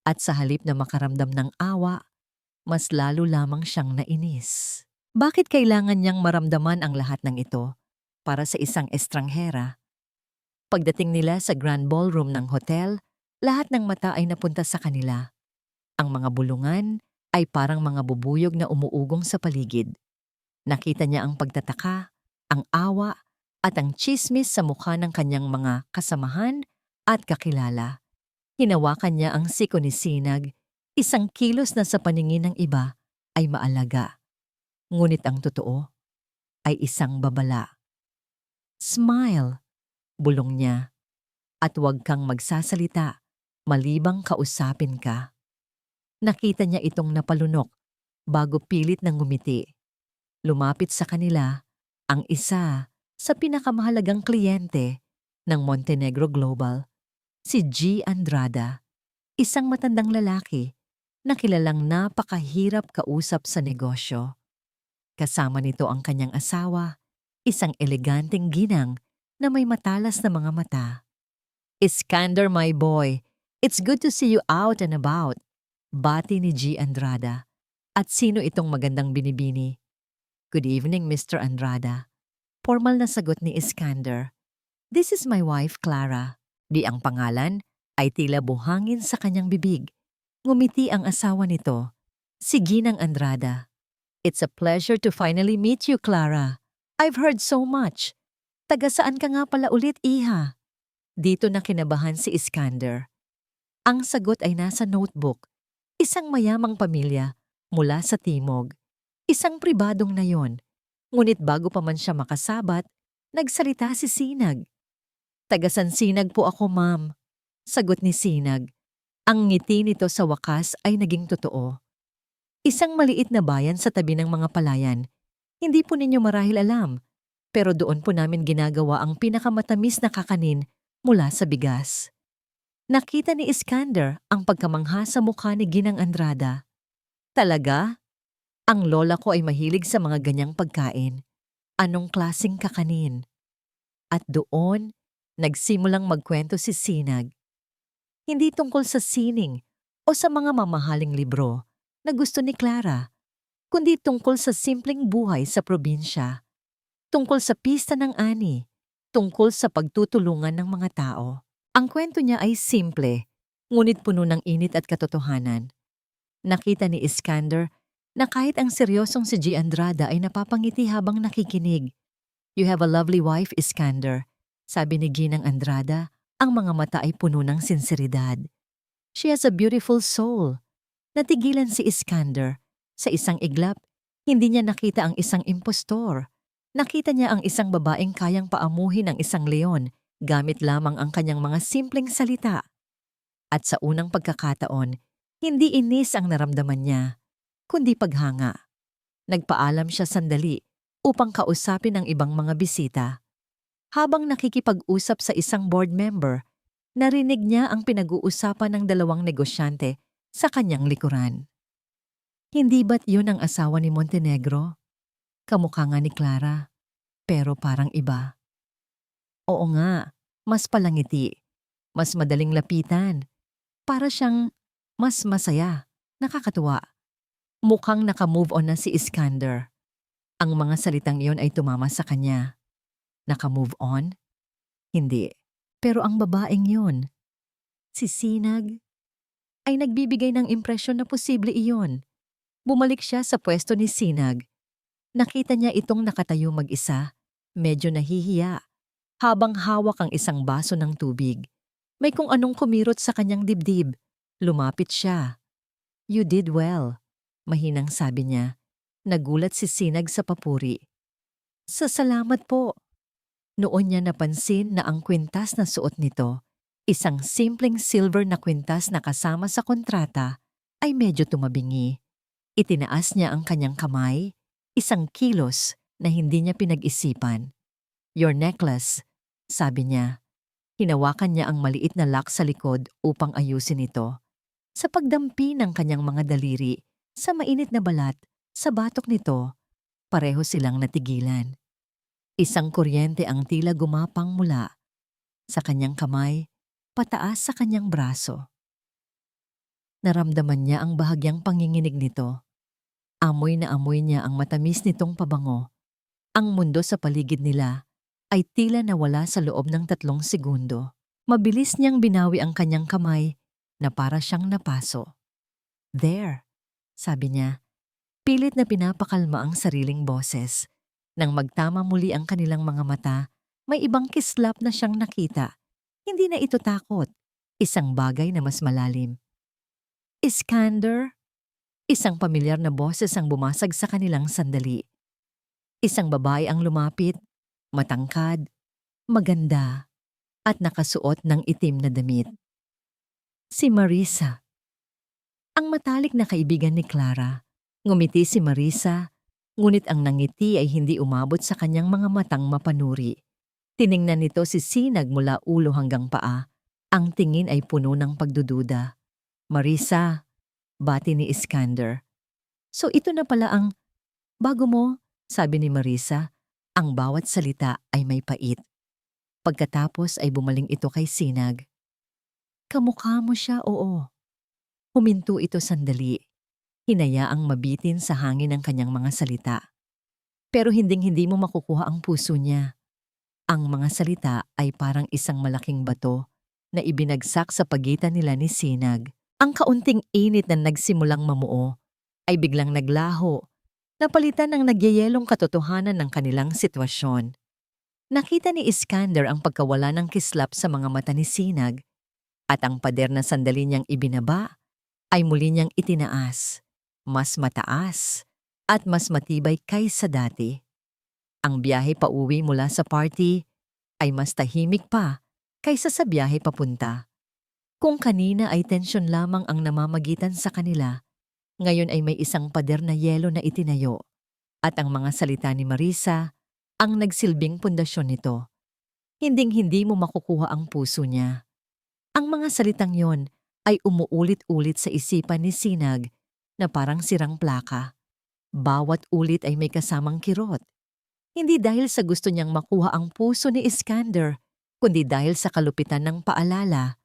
At sa halip na makaramdam ng awa, mas lalo lamang siyang nainis. Bakit kailangan niyang maramdaman ang lahat ng ito para sa isang estranghera? Pagdating nila sa grand ballroom ng hotel, lahat ng mata ay napunta sa kanila. Ang mga bulungan ay parang mga bubuyog na umuugong sa paligid. Nakita niya ang pagtataka, ang awa, at ang tsismis sa mukha ng kanyang mga kasamahan at kakilala. Hinawakan niya ang siko ni Sinag, isang kilos na sa paningin ng iba ay maalaga. Ngunit ang totoo ay isang babala. Smile, bulong niya, at huwag kang magsasalita, malibang kausapin ka. Nakita niya itong napalunok bago pilit ng ngumiti. Lumapit sa kanila ang isa sa pinakamahalagang kliyente ng Montenegro Global, si G. Andrada, isang matandang lalaki na kilalang napakahirap kausap sa negosyo. Kasama nito ang kanyang asawa, isang eleganteng ginang na may matalas na mga mata. Iskander, my boy, it's good to see you out and about, bati ni G. Andrada. At sino itong magandang binibini? Good evening, Mr. Andrada. Formal na sagot ni Iskander. This is my wife, Clara. Di ang pangalan ay tila buhangin sa kanyang bibig. Ngumiti ang asawa nito, si Ginang Andrada. It's a pleasure to finally meet you, Clara. I've heard so much. Taga saan ka nga pala ulit, iha? Dito na kinabahan si Iskander. Ang sagot ay nasa notebook. Isang mayamang pamilya mula sa Timog. Isang pribadong nayon. Ngunit bago pa man siya makasabat, nagsalita si Sinag. Taga San Sinag po ako, ma'am. Sagot ni Sinag. Ang ngiti nito sa wakas ay naging totoo. Isang maliit na bayan sa tabi ng mga palayan. Hindi po ninyo marahil alam, pero doon po namin ginagawa ang pinakamatamis na kakanin mula sa bigas. Nakita ni Iskander ang pagkamangha sa mukha ni Ginang Andrada. Talaga? Ang lola ko ay mahilig sa mga ganyang pagkain. Anong klaseng kakanin? At doon, nagsimulang magkwento si Sinag. Hindi tungkol sa sining o sa mga mamahaling libro na gusto ni Clara, kundi tungkol sa simpleng buhay sa probinsya, tungkol sa pista ng ani, tungkol sa pagtutulungan ng mga tao. Ang kwento niya ay simple, ngunit puno ng init at katotohanan. Nakita ni Iskander na kahit ang seryosong si G. Andrada ay napapangiti habang nakikinig. "You have a lovely wife, Iskander," sabi ni Ginang Andrada, ang mga mata ay puno ng sinseridad. "She has a beautiful soul." Natigilan si Iskander. Sa isang iglap, hindi niya nakita ang isang impostor. Nakita niya ang isang babaeng kayang paamuhin ang isang leon gamit lamang ang kanyang mga simpleng salita. At sa unang pagkakataon, hindi inis ang naramdaman niya, kundi paghanga. Nagpaalam siya sandali upang kausapin ang ibang mga bisita. Habang nakikipag-usap sa isang board member, narinig niya ang pinag-uusapan ng dalawang negosyante sa kanyang likuran. "Hindi ba't yun ang asawa ni Montenegro? Kamukha nga ni Clara, pero parang iba." "Oo nga, mas palangiti, mas madaling lapitan. Para siyang mas masaya, nakakatuwa." Mukhang naka-move on na si Iskander. Ang mga salitang iyon ay tumama sa kanya. Naka-move on? Hindi. Pero ang babaeng yun, si Sinag, ay nagbibigay ng impresyon na posible iyon. Bumalik siya sa pwesto ni Sinag. Nakita niya itong nakatayo mag-isa, medyo nahihiya, habang hawak ang isang baso ng tubig. May kung anong kumirot sa kanyang dibdib. Lumapit siya. "You did well," mahinang sabi niya. Nagulat si Sinag sa papuri. "Salamat po." Noon niya napansin na ang kwintas na suot nito, isang simpleng silver na kwintas na kasama sa kontrata, ay medyo tumabingi. Itinaas niya ang kanyang kamay, isang kilos na hindi niya pinag-isipan. "Your necklace," sabi niya. Hinawakan niya ang maliit na lock sa likod upang ayusin ito. Sa pagdampi ng kanyang mga daliri sa mainit na balat, sa batok nito, pareho silang natigilan. Isang kuryente ang tila gumapang mula sa kanyang kamay, pataas sa kanyang braso. Naramdaman niya ang bahagyang panginginig nito. Amoy na amoy niya ang matamis nitong pabango. Ang mundo sa paligid nila ay tila nawala sa loob ng 3 segundo. Mabilis niyang binawi ang kanyang kamay na para siyang napaso. "There," sabi niya. Pilit na pinapakalma ang sariling boses. Nang magtama muli ang kanilang mga mata, may ibang kislap na siyang nakita. Hindi na ito takot. Isang bagay na mas malalim. "Iskander?" Isang pamilyar na boses ang bumasag sa kanilang sandali. Isang babae ang lumapit, matangkad, maganda, at nakasuot ng itim na damit. Si Marisa. Ang matalik na kaibigan ni Clara. Ngumiti si Marisa, ngunit ang nangiti ay hindi umabot sa kanyang mga matang mapanuri. Tiningnan nito si Sinag mula ulo hanggang paa. Ang tingin ay puno ng pagdududa. "Marisa," bati ni Iskander. "So ito na pala ang bago mo," sabi ni Marisa. Ang bawat salita ay may pait. Pagkatapos ay bumaling ito kay Sinag. "Kamukha mo siya, oo." Huminto ito sandali. Hinayaang mabitin sa hangin ang kanyang mga salita. Pero hinding-hindi mo makukuha ang puso niya. Ang mga salita ay parang isang malaking bato na ibinagsak sa pagitan nila ni Sinag. Ang kaunting init na nagsimulang mamuo ay biglang naglaho, napalitan ng nagyayelong katotohanan ng kanilang sitwasyon. Nakita ni Iskander ang pagkawala ng kislap sa mga mata ni Sinag, at ang pader na sandali niyang ibinaba ay muli niyang itinaas, mas mataas at mas matibay kaysa dati. Ang biyahe pauwi mula sa party ay mas tahimik pa kaysa sa biyahe papunta. Kung kanina ay tensyon lamang ang namamagitan sa kanila, ngayon ay may isang pader na yelo na itinayo, at ang mga salita ni Marisa ang nagsilbing pundasyon nito. Hinding-hindi mo makukuha ang puso niya. Ang mga salitang yon ay umuulit-ulit sa isipan ni Sinag na parang sirang plaka. Bawat ulit ay may kasamang kirot. Hindi dahil sa gusto niyang makuha ang puso ni Iskander, kundi dahil sa kalupitan ng paalala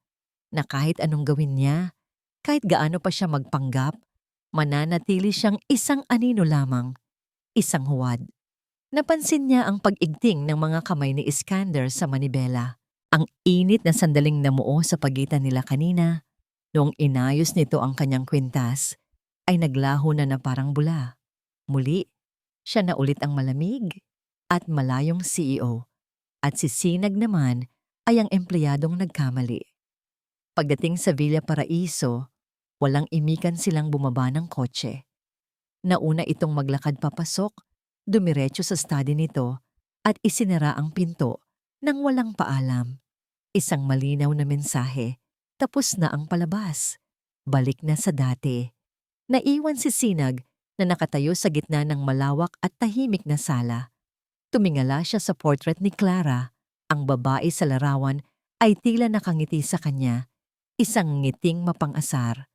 na kahit anong gawin niya, Kahit gaano pa siya magpanggap, mananatili siyang isang anino lamang, isang huwad. Napansin niya ang pag-igting ng mga kamay ni Iskander sa manibela. Ang init na sandaling namuo sa pagitan nila kanina, noong inayos nito ang kanyang kwintas, ay naglaho na parang bula. Muli, siya na ulit ang malamig at malayong CEO, at si Sinag naman ay ang empleyadong nagkamali. Pagdating sa Villa Paraiso, walang imikan silang bumaba ng kotse. Nauna itong maglakad papasok, dumiretso sa study nito at isinara ang pinto nang walang paalam. Isang malinaw na mensahe, tapos na ang palabas. Balik na sa dati. Naiwan si Sinag na nakatayo sa gitna ng malawak at tahimik na sala. Tumingala siya sa portrait ni Clara. Ang babae sa larawan ay tila nakangiti sa kanya. Isang ngiting mapang-asar.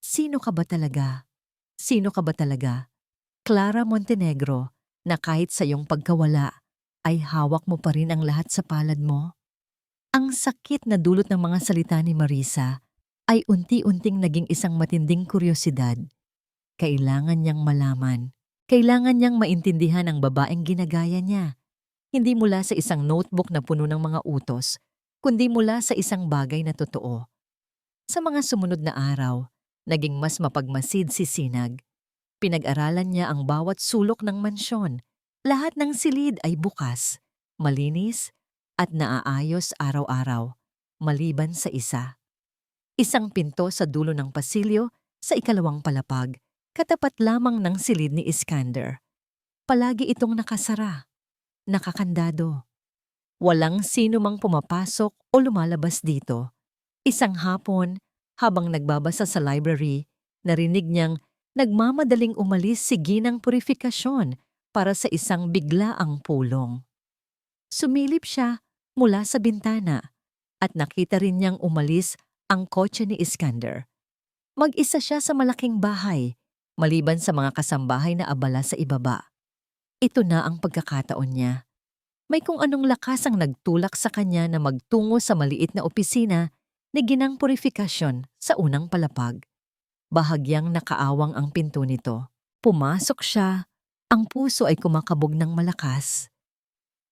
Sino ka ba talaga? Sino ka ba talaga? Clara Montenegro, na kahit sa iyong pagkawala, ay hawak mo pa rin ang lahat sa palad mo? Ang sakit na dulot ng mga salita ni Marisa ay unti-unting naging isang matinding kuryosidad. Kailangan niyang malaman. Kailangan niyang maintindihan ang babaeng ginagaya niya. Hindi mula sa isang notebook na puno ng mga utos, kundi mula sa isang bagay na totoo. Sa mga sumunod na araw, naging mas mapagmasid si Sinag. Pinag-aralan niya ang bawat sulok ng mansyon. Lahat ng silid ay bukas, malinis, at naaayos araw-araw, maliban sa isa. Isang pinto sa dulo ng pasilyo sa ikalawang palapag, katapat lamang ng silid ni Iskander. Palagi itong nakasara, nakakandado. Walang sino mang pumapasok o lumalabas dito. Isang hapon, habang nagbabasa sa library, narinig niyang nagmamadaling umalis si Ginang Purifikasyon para sa isang biglaang pulong. Sumilip siya mula sa bintana at nakita rin niyang umalis ang kotse ni Iskander. Mag-isa siya sa malaking bahay, maliban sa mga kasambahay na abala sa ibaba. Ito na ang pagkakataon niya. May kung anong lakas ang nagtulak sa kanya na magtungo sa maliit na opisina ni Ginang Purifikasyon sa unang palapag. Bahagyang nakaawang ang pinto nito. Pumasok siya, ang puso ay kumakabog ng malakas.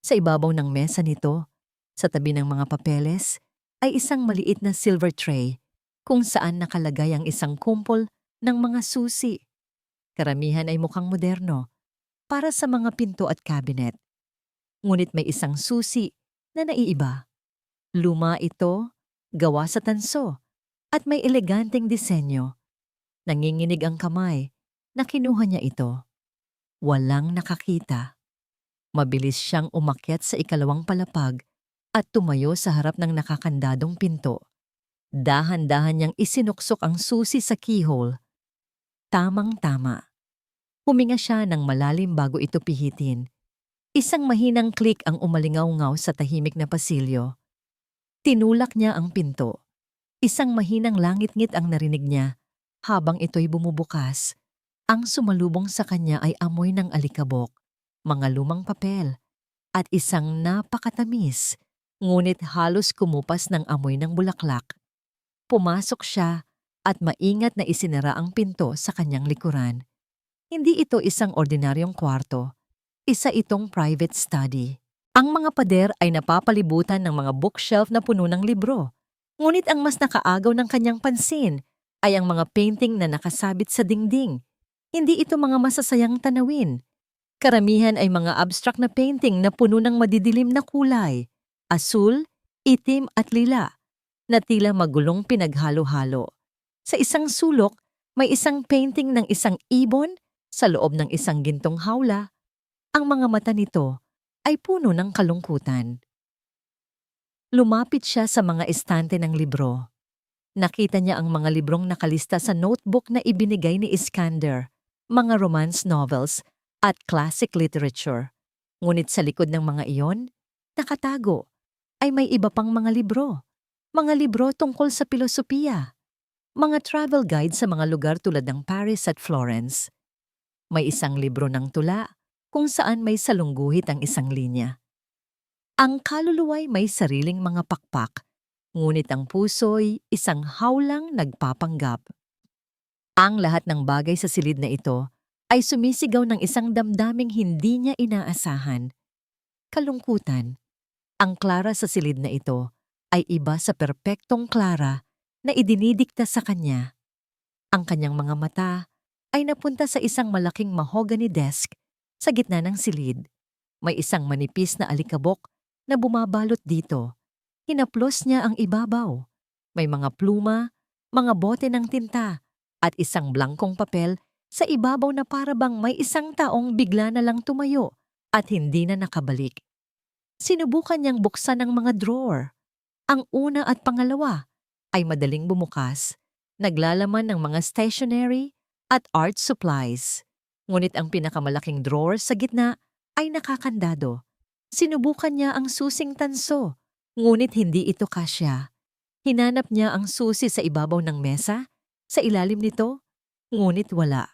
Sa ibabaw ng mesa nito, sa tabi ng mga papeles, ay isang maliit na silver tray kung saan nakalagay ang isang kumpol ng mga susi. Karamihan ay mukhang moderno, para sa mga pinto at cabinet. Ngunit may isang susi na naiiba. Luma ito, gawa sa tanso, at may eleganteng disenyo. Nanginginig ang kamay na kinuha niya ito. Walang nakakita. Mabilis siyang umakyat sa ikalawang palapag at tumayo sa harap ng nakakandadong pinto. Dahan-dahan niyang isinuksok ang susi sa keyhole. Tamang-tama. Huminga siya ng malalim bago ito pihitin. Isang mahinang click ang umalingaw-ngaw sa tahimik na pasilyo. Tinulak niya ang pinto. Isang mahinang langit-ngit ang narinig niya. Habang ito'y bumubukas, ang sumalubong sa kanya ay amoy ng alikabok, mga lumang papel, at isang napakatamis, ngunit halos kumupas ng amoy ng bulaklak. Pumasok siya at maingat na isinara ang pinto sa kanyang likuran. Hindi ito isang ordinaryong kwarto, isa itong private study. Ang mga pader ay napapalibutan ng mga bookshelf na puno ng libro. Ngunit ang mas nakaagaw ng kanyang pansin ay ang mga painting na nakasabit sa dingding. Hindi ito mga masasayang tanawin. Karamihan ay mga abstract na painting na puno ng madidilim na kulay, asul, itim at lila, na tila magulong pinaghalo-halo. Sa isang sulok, may isang painting ng isang ibon sa loob ng isang gintong hawla. Ang mga mata nito ay puno ng kalungkutan. Lumapit siya sa mga estante ng libro. Nakita niya ang mga librong nakalista sa notebook na ibinigay ni Iskander, mga romance novels at classic literature. Ngunit sa likod ng mga iyon, nakatago ay may iba pang mga libro. Mga libro tungkol sa pilosopiya. Mga travel guide sa mga lugar tulad ng Paris at Florence. May isang libro ng tula kung saan may salungguhit ang isang linya. Ang kaluluwa'y may sariling mga pakpak, ngunit ang puso'y isang hawlang nagpapanggap. Ang lahat ng bagay sa silid na ito ay sumisigaw ng isang damdaming hindi niya inaasahan. Kalungkutan. Ang Clara sa silid na ito ay iba sa perpektong Clara na idinidikta sa kanya. Ang kanyang mga mata ay napunta sa isang malaking mahogany desk sa gitna ng silid. May isang manipis na alikabok na bumabalot dito. Hinaplos niya ang ibabaw. May mga pluma, mga bote ng tinta, at isang blankong papel sa ibabaw na parabang may isang taong bigla na lang tumayo at hindi na nakabalik. Sinubukan niyang buksan ang mga drawer. Ang una at pangalawa ay madaling bumukas, naglalaman ng mga stationery at art supplies. Ngunit ang pinakamalaking drawer sa gitna ay nakakandado. Sinubukan niya ang susing tanso, ngunit hindi ito kasya. Hinanap niya ang susi sa ibabaw ng mesa, sa ilalim nito, ngunit wala.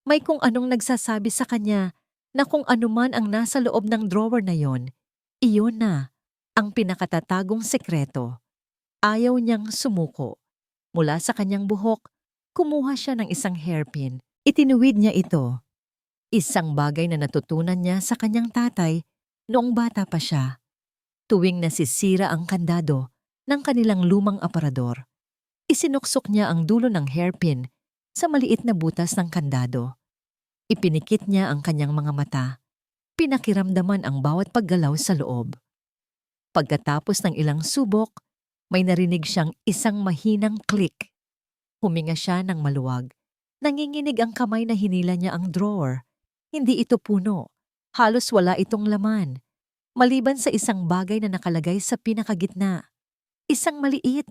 May kung anong nagsasabi sa kanya na kung anuman ang nasa loob ng drawer na yon, iyon na ang pinakatatagong sekreto. Ayaw niyang sumuko. Mula sa kanyang buhok, kumuha siya ng isang hairpin. Itinuwid niya ito. Isang bagay na natutunan niya sa kanyang tatay noong bata pa siya. Tuwing nasisira ang kandado ng kanilang lumang aparador, isinuksok niya ang dulo ng hairpin sa maliit na butas ng kandado. Ipinikit niya ang kanyang mga mata. Pinakiramdaman ang bawat paggalaw sa loob. Pagkatapos ng ilang subok, may narinig siyang isang mahinang click. Huminga siya ng maluwag. Nanginginig ang kamay na hinila niya ang drawer. Hindi ito puno. Halos wala itong laman. Maliban sa isang bagay na nakalagay sa pinakagitna. Isang maliit,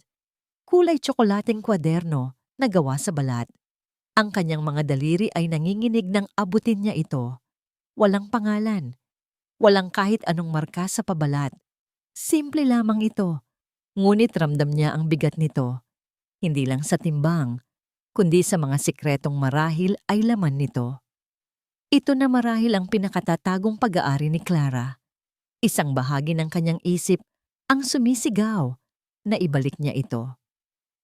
kulay tsokolating kwaderno na gawa sa balat. Ang kanyang mga daliri ay nanginginig nang abutin niya ito. Walang pangalan. Walang kahit anong marka sa pabalat. Simple lamang ito. Ngunit ramdam niya ang bigat nito. Hindi lang sa timbang, kundi sa mga sikretong marahil ay laman nito. Ito na marahil ang pinakatatagong pag-aari ni Clara. Isang bahagi ng kanyang isip ang sumisigaw na ibalik niya ito.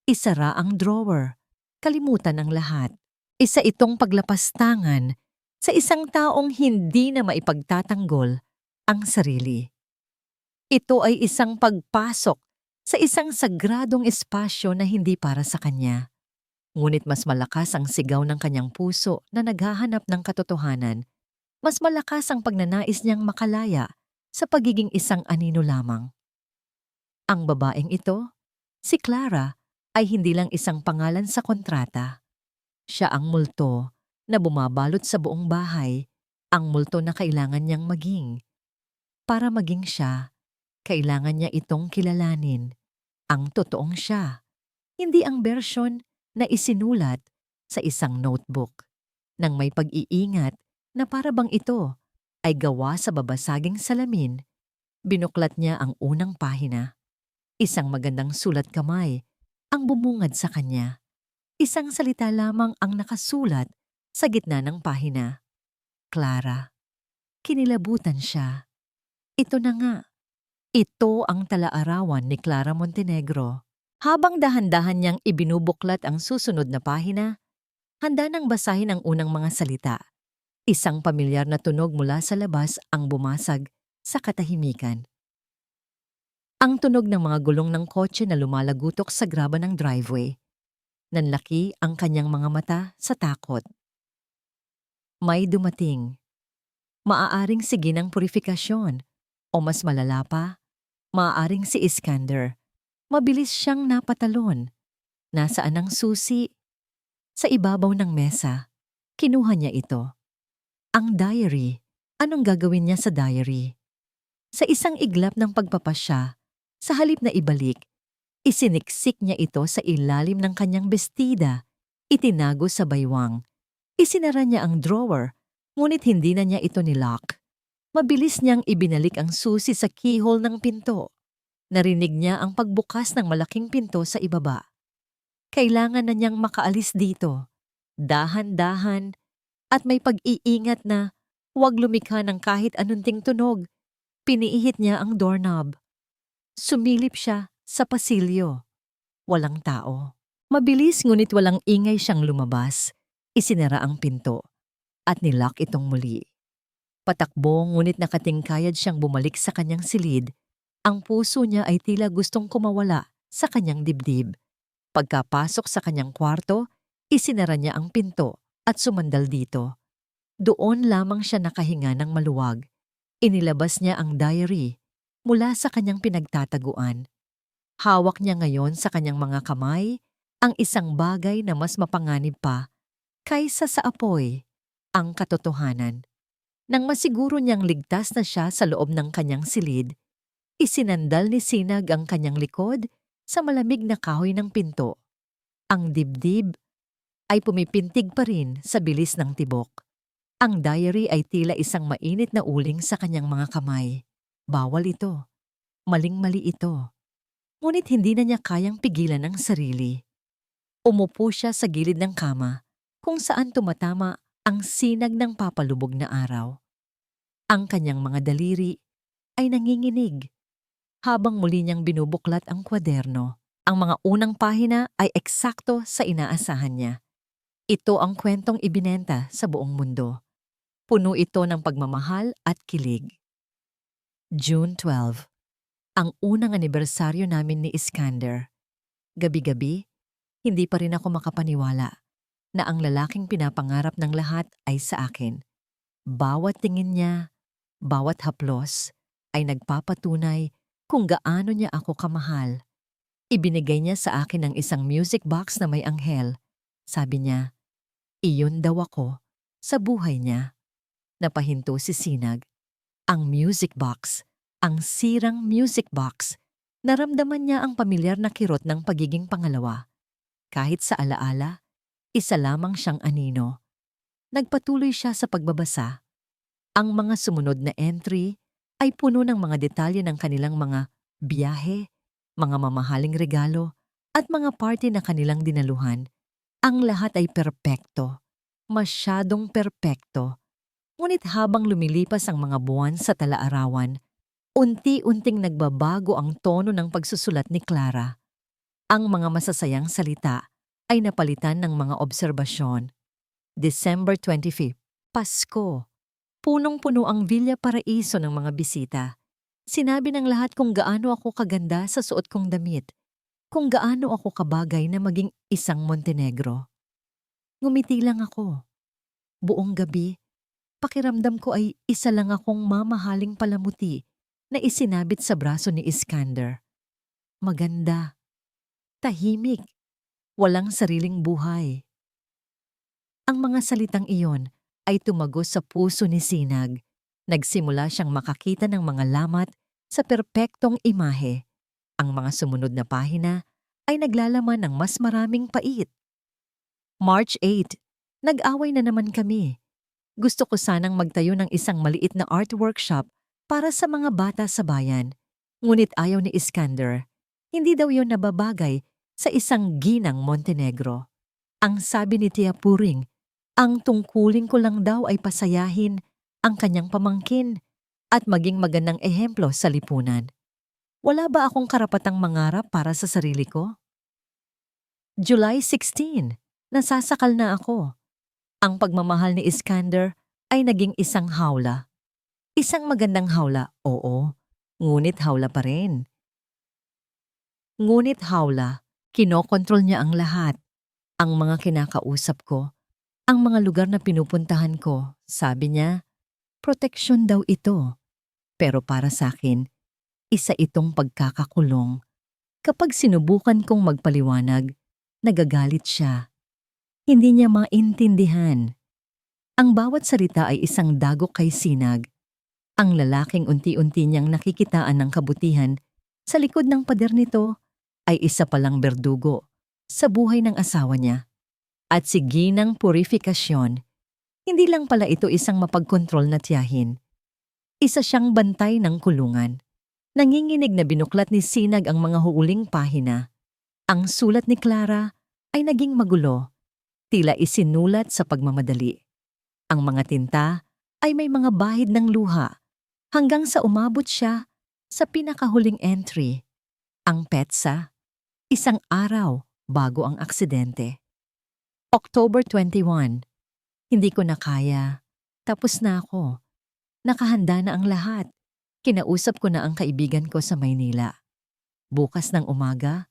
Isara ang drawer, kalimutan ang lahat. Isa itong paglapastangan sa isang taong hindi na maipagtatanggol ang sarili. Ito ay isang pagpasok sa isang sagradong espasyo na hindi para sa kanya. Ngunit mas malakas ang sigaw ng kanyang puso na naghahanap ng katotohanan. Mas malakas ang pagnanais niyang makalaya sa pagiging isang anino lamang. Ang babaeng ito, si Clara, ay hindi lang isang pangalan sa kontrata. Siya ang multo na bumabalot sa buong bahay, ang multo na kailangan niyang maging. Para maging siya, kailangan niya itong kilalanin, ang totoong siya, hindi ang bersyon na isinulat sa isang notebook, nang may pag-iingat na para bang ito ay gawa sa babasaging salamin. Binuklat niya ang unang pahina. Isang magandang sulat kamay ang bumungad sa kanya. Isang salita lamang ang nakasulat sa gitna ng pahina. Clara. Kinilabutan siya. Ito na nga. Ito ang talaarawan ni Clara Montenegro. Habang dahan-dahan niyang ibinubuklat ang susunod na pahina, handa nang basahin ang unang mga salita. Isang pamilyar na tunog mula sa labas ang bumasag sa katahimikan. Ang tunog ng mga gulong ng kotse na lumalagutok sa graba ng driveway. Nanlaki ang kanyang mga mata sa takot. May dumating. Maaaring si Ginang Purifikasyon o mas malala pa, maaaring si Iskander. Mabilis siyang napatalon. Nasaan ang susi? Sa ibabaw ng mesa. Kinuha niya ito. Ang diary. Anong gagawin niya sa diary? Sa isang iglap ng pagpapasya, sa halip na ibalik, isiniksik niya ito sa ilalim ng kanyang bestida, itinago sa baywang. Isinara niya ang drawer, ngunit hindi na niya ito nilock. Mabilis niyang ibinalik ang susi sa keyhole ng pinto. Narinig niya ang pagbukas ng malaking pinto sa ibaba. Kailangan na niyang makaalis dito. Dahan-dahan at may pag-iingat na huwag lumikha ng kahit anunting tunog. Piniihit niya ang doorknob. Sumilip siya sa pasilyo. Walang tao. Mabilis ngunit walang ingay siyang lumabas. Isinara ang pinto at nilock itong muli. Patakbo ngunit nakatingkayad siyang bumalik sa kanyang silid. Ang puso niya ay tila gustong kumawala sa kanyang dibdib. Pagkapasok sa kanyang kwarto, isinara niya ang pinto at sumandal dito. Doon lamang siya nakahinga ng maluwag. Inilabas niya ang diary mula sa kanyang pinagtataguan. Hawak niya ngayon sa kanyang mga kamay ang isang bagay na mas mapanganib pa kaysa sa apoy, ang katotohanan. Nang masiguro niyang ligtas na siya sa loob ng kanyang silid, isinandal ni Sinag ang kanyang likod sa malamig na kahoy ng pinto. Ang dibdib ay pumipintig pa rin sa bilis ng tibok. Ang diary ay tila isang mainit na uling sa kanyang mga kamay. Bawal ito. Maling-mali ito. Ngunit hindi na niya kayang pigilan ang sarili. Umupo siya sa gilid ng kama kung saan tumatama ang sinag ng papalubog na araw. Ang kanyang mga daliri ay nanginginig habang muli niyang binubuklat ang kwaderno. Ang mga unang pahina ay eksakto sa inaasahan niya. Ito ang kwentong ibinenta sa buong mundo. Puno ito ng pagmamahal at kilig. June 12. Ang unang anibersaryo namin ni Iskander. Gabi-gabi, hindi pa rin ako makapaniwala na ang lalaking pinapangarap ng lahat ay sa akin. Bawat tingin niya, bawat haplos, ay nagpapatunay kung gaano niya ako kamahal. Ibinigay niya sa akin ang isang music box na may anghel. Sabi niya, iyon daw ako sa buhay niya. Napahinto si Sinag. Ang music box, ang sirang music box. Naramdaman niya ang pamilyar na kirot ng pagiging pangalawa. Kahit sa alaala, isa lamang siyang anino. Nagpatuloy siya sa pagbabasa. Ang mga sumunod na entry ay puno ng mga detalye ng kanilang mga biyahe, mga mamahaling regalo, at mga party na kanilang dinaluhan. Ang lahat ay perpekto. Masyadong perpekto. Ngunit habang lumilipas ang mga buwan sa tala-arawan, unti-unting nagbabago ang tono ng pagsusulat ni Clara. Ang mga masasayang salita ay napalitan ng mga obserbasyon. December 25, Pasko. Punong-puno ang Villa Paraiso ng mga bisita. Sinabi ng lahat kung gaano ako kaganda sa suot kong damit, kung gaano ako kabagay na maging isang Montenegro. Ngumiti lang ako. Buong gabi, pakiramdam ko ay isa lang akong mamahaling palamuti na isinabit sa braso ni Iskander. Maganda. Tahimik. Walang sariling buhay. Ang mga salitang iyon ay tumagos sa puso ni Sinag. Nagsimula siyang makakita ng mga lamat sa perpektong imahe. Ang mga sumunod na pahina ay naglalaman ng mas maraming pait. March 8. Nag-away na naman kami. Gusto ko sanang magtayo ng isang maliit na art workshop para sa mga bata sa bayan. Ngunit ayaw ni Iskander. Hindi daw yun nababagay sa isang ginang Montenegro. Ang sabi ni Tia Puring, ang tungkulin ko lang daw ay pasayahin ang kanyang pamangkin at maging magandang ehemplo sa lipunan. Wala ba akong karapatang mangarap para sa sarili ko? July 16. Nasasakal na ako. Ang pagmamahal ni Iskander ay naging isang hawla. Isang magandang hawla, oo. Ngunit hawla pa rin. Ngunit hawla, kinokontrol niya ang lahat. Ang mga kinakausap ko, ang mga lugar na pinupuntahan ko, sabi niya, proteksyon daw ito. Pero para sa akin, isa itong pagkakakulong. Kapag sinubukan kong magpaliwanag, nagagalit siya. Hindi niya maintindihan. Ang bawat salita ay isang dagok kay Sinag. Ang lalaking unti-unti niyang nakikitaan ng kabutihan sa likod ng pader nito ay isa palang berdugo sa buhay ng asawa niya. At si Ginang Purifikasyon, hindi lang pala ito isang mapagkontrol na tiyahin. Isa siyang bantay ng kulungan. Nanginginig na binuklat ni Sinag ang mga huuling pahina. Ang sulat ni Clara ay naging magulo. Tila isinulat sa pagmamadali. Ang mga tinta ay may mga bahid ng luha hanggang sa umabot siya sa pinakahuling entry. Ang petsa, isang araw bago ang aksidente. October 21. Hindi ko na kaya. Tapos na ako. Nakahanda na ang lahat. Kinausap ko na ang kaibigan ko sa Maynila. Bukas ng umaga,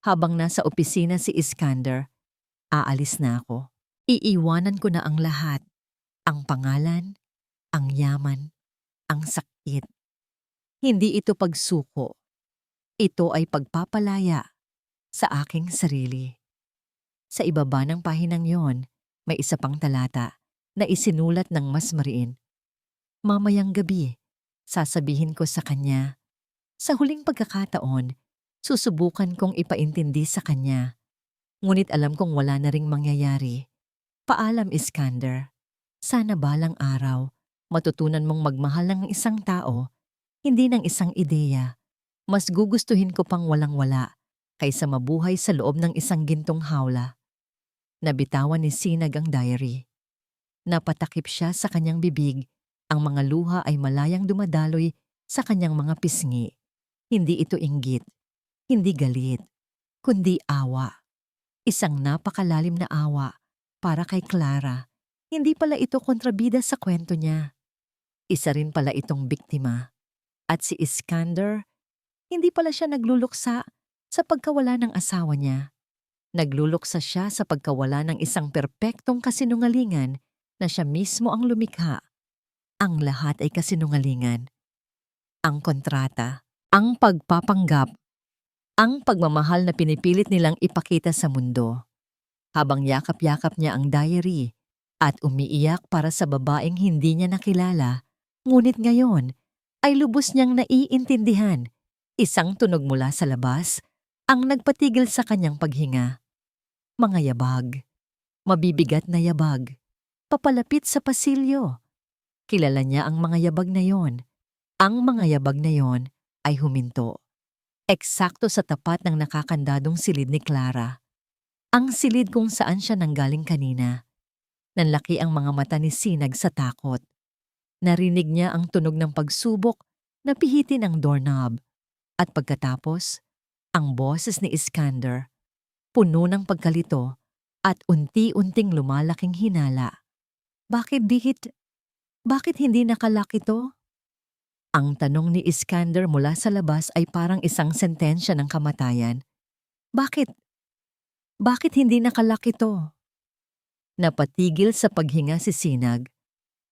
habang nasa opisina si Iskander, aalis na ako. Iiwanan ko na ang lahat. Ang pangalan, ang yaman, ang sakit. Hindi ito pagsuko. Ito ay pagpapalaya sa aking sarili. Sa ibaba ng pahinang yon, may isa pang talata na isinulat ng mas mariin. Mamayang gabi, sasabihin ko sa kanya. Sa huling pagkakataon, susubukan kong ipaintindi sa kanya. Ngunit alam kong wala na ring mangyayari. Paalam, Iskander. Sana balang araw, matutunan mong magmahal ng isang tao, hindi ng isang ideya. Mas gugustuhin ko pang walang-wala kaysa mabuhay sa loob ng isang gintong hawla. Nabitawan ni Sinag ang diary. Napatakip siya sa kanyang bibig. Ang mga luha ay malayang dumadaloy sa kanyang mga pisngi. Hindi ito inggit, hindi galit, kundi awa. Isang napakalalim na awa para kay Clara. Hindi pala ito kontrabida sa kwento niya. Isa rin pala itong biktima. At si Iskander, hindi pala siya nagluluksa sa pagkawala ng asawa niya. Nagluluksa siya sa pagkawala ng isang perpektong kasinungalingan na siya mismo ang lumikha. Ang lahat ay kasinungalingan. Ang kontrata, ang pagpapanggap, ang pagmamahal na pinipilit nilang ipakita sa mundo. Habang yakap-yakap niya ang diary at umiiyak para sa babaeng hindi niya nakilala, ngunit ngayon ay lubos niyang naiintindihan. Isang tunog mula sa labas ang nagpatigil sa kanyang paghinga. Mga yabag, mabibigat na yabag, papalapit sa pasilyo. Kilala niya ang mga yabag na yon. Ang mga yabag na yon ay huminto. Eksakto sa tapat ng nakakandadong silid ni Clara. Ang silid kung saan siya nanggaling kanina. Nanlaki ang mga mata ni Sinag sa takot. Narinig niya ang tunog ng pagsubok na pihitin ang doorknob. At pagkatapos, ang boses ni Iskander, puno ng pagkalito at unti-unting lumalaking hinala. Bakit hindi nakalak ito? Ang tanong ni Iskander mula sa labas ay parang isang sentensya ng kamatayan. Bakit? Bakit hindi nakalak ito? Napatigil sa paghinga si Sinag.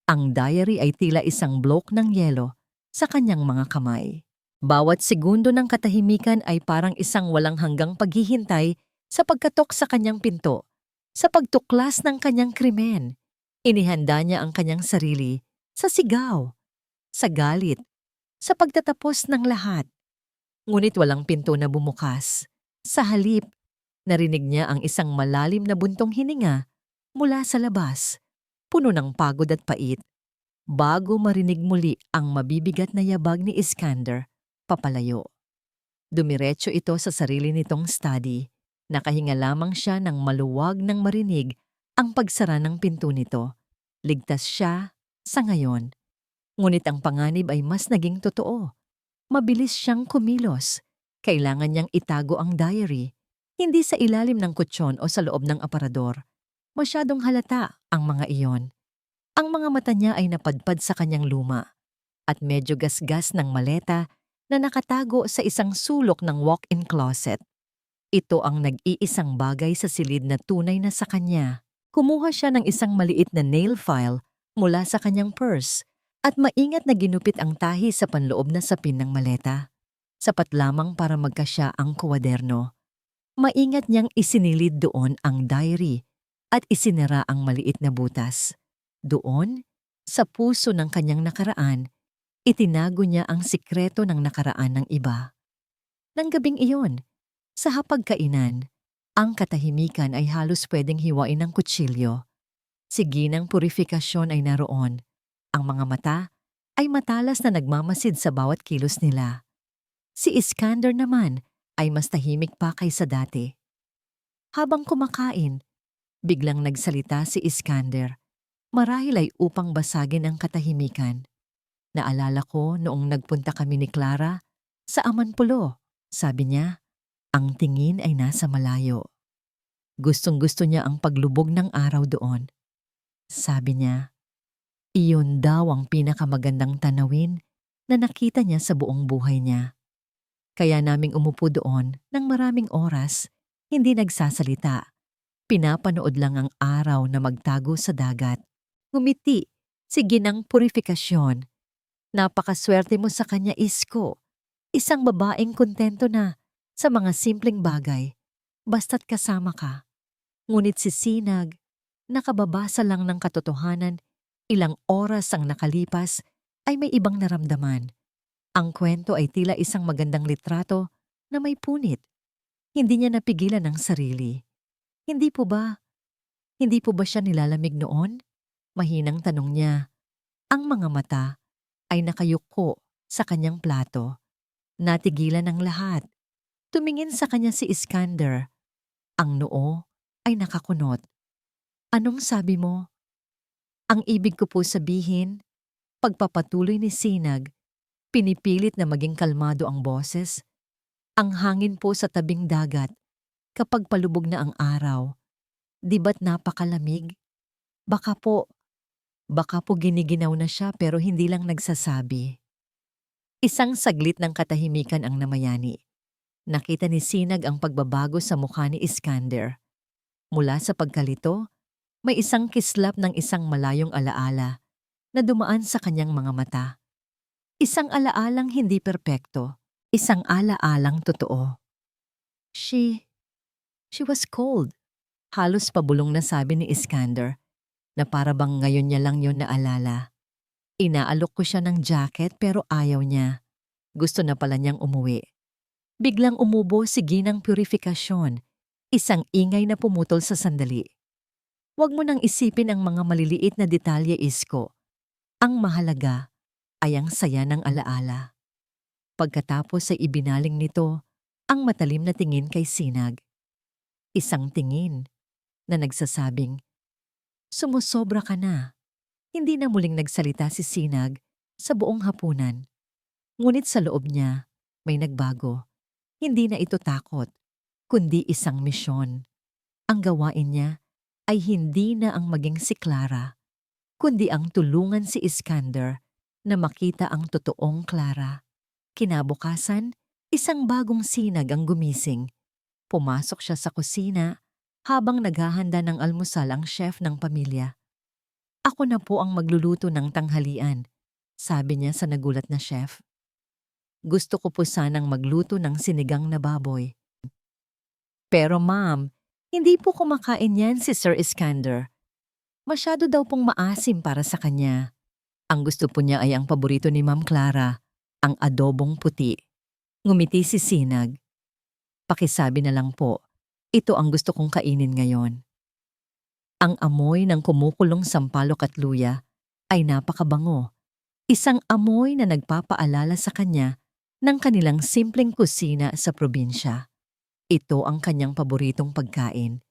Ang diary ay tila isang blok ng yelo sa kanyang mga kamay. Bawat segundo ng katahimikan ay parang isang walang hanggang paghihintay sa pagkatok sa kanyang pinto, sa pagtuklas ng kanyang krimen. Inihanda niya ang kanyang sarili sa sigaw, sa galit, sa pagtatapos ng lahat. Ngunit walang pinto na bumukas. Sa halip, narinig niya ang isang malalim na buntong hininga mula sa labas, puno ng pagod at pait. Bago marinig muli ang mabibigat na yabag ni Iskander, papalayo. Dumiretso ito sa sarili nitong study. Nakahinga lamang siya nang maluwag nang marinig ang pagsara ng pinto nito. Ligtas siya sa ngayon. Ngunit ang panganib ay mas naging totoo. Mabilis siyang kumilos. Kailangan niyang itago ang diary. Hindi sa ilalim ng kutsyon o sa loob ng aparador. Masyadong halata ang mga iyon. Ang mga mata niya ay napadpad sa kanyang luma at medyo gasgas ng maleta na nakatago sa isang sulok ng walk-in closet. Ito ang nag-iisang bagay sa silid na tunay na sa kanya. Kumuha siya ng isang maliit na nail file mula sa kanyang purse at maingat na ginupit ang tahi sa panloob na sapin ng maleta. Sapat lamang para magkasya ang kwaderno. Maingat niyang isinilid doon ang diary at isinara ang maliit na butas. Doon, sa puso ng kanyang nakaraan, itinago niya ang sikreto ng nakaraan ng iba. Nang gabing iyon, sa hapagkainan, ang katahimikan ay halos pwedeng hiwain ng kutsilyo. Siginang purifikasyon ay naroon. Ang mga mata ay matalas na nagmamasid sa bawat kilos nila. Si Iskander naman ay mas tahimik pa kaysa dati. Habang kumakain, biglang nagsalita si Iskander. Marahil ay upang basagin ang katahimikan. Naalala ko noong nagpunta kami ni Clara sa Amanpulo. Sabi niya, ang tingin ay nasa malayo. Gustong-gusto niya ang paglubog ng araw doon. Sabi niya, iyon daw ang pinakamagandang tanawin na nakita niya sa buong buhay niya. Kaya naming umupo doon ng maraming oras, hindi nagsasalita. Pinapanood lang ang araw na magtago sa dagat. Ngumiti, sige ng purifikasyon. Napakaswerte mo sa kanya, Isko. Isang babaeng kontento na sa mga simpleng bagay, basta't kasama ka. Ngunit si Sinag, nakababasa lang ng katotohanan, ilang oras ang nakalipas, ay may ibang naramdaman. Ang kwento ay tila isang magandang litrato na may punit. Hindi niya napigilan ang sarili. Hindi po ba? Hindi po ba siya nilalamig noon? Mahinang tanong niya. Ang mga mata ay nakayuko sa kanyang plato. Natigilan ang lahat. Tumingin sa kanya si Iskander. Ang noo ay nakakunot. Anong sabi mo? Ang ibig ko po sabihin, pagpapatuloy ni Sinag, pinipilit na maging kalmado ang boses. Ang hangin po sa tabing dagat, kapag palubog na ang araw, di ba't napakalamig? Baka po giniginaw na siya pero hindi lang nagsasabi. Isang saglit ng katahimikan ang namayani. Nakita ni Sinag ang pagbabago sa mukha ni Iskander. Mula sa pagkalito, may isang kislap ng isang malayong alaala na dumaan sa kanyang mga mata. Isang alaalang hindi perpekto, isang alaalang totoo. She was cold. Halos pabulong na sabi ni Iskander na para bang ngayon niya lang yon naalala. Inaalok ko siya ng jacket pero ayaw niya. Gusto na pala niyang umuwi. Biglang umubo si Ginang purifikasyon, isang ingay na pumutol sa sandali. Huwag mo nang isipin ang mga maliliit na detalye, Isko. Ang mahalaga ay ang saya ng alaala. Pagkatapos ay ibinaling nito ang matalim na tingin kay Sinag. Isang tingin na nagsasabing, sumusobra ka na. Hindi na muling nagsalita si Sinag sa buong hapunan. Ngunit sa loob niya, may nagbago. Hindi na ito takot, kundi isang misyon. Ang gawain niya ay hindi na ang maging si Clara, kundi ang tulungan si Iskander na makita ang totoong Clara. Kinabukasan, isang bagong Sinag ang gumising. Pumasok siya sa kusina habang naghahanda ng almusal ang chef ng pamilya. Ako na po ang magluluto ng tanghalian, sabi niya sa nagulat na chef. Gusto ko po sanang magluto ng sinigang na baboy. Pero ma'am, hindi po kumakain yan si Sir Iskander. Masyado daw pong maasim para sa kanya. Ang gusto po niya ay ang paborito ni Ma'am Clara, ang adobong puti. Ngumiti si Sinag. Pakisabi na lang po, ito ang gusto kong kainin ngayon. Ang amoy ng kumukulong sampalok at luya ay napakabango. Isang amoy na nagpapaalala sa kanya ng kanilang simpleng kusina sa probinsya. Ito ang kanyang paboritong pagkain.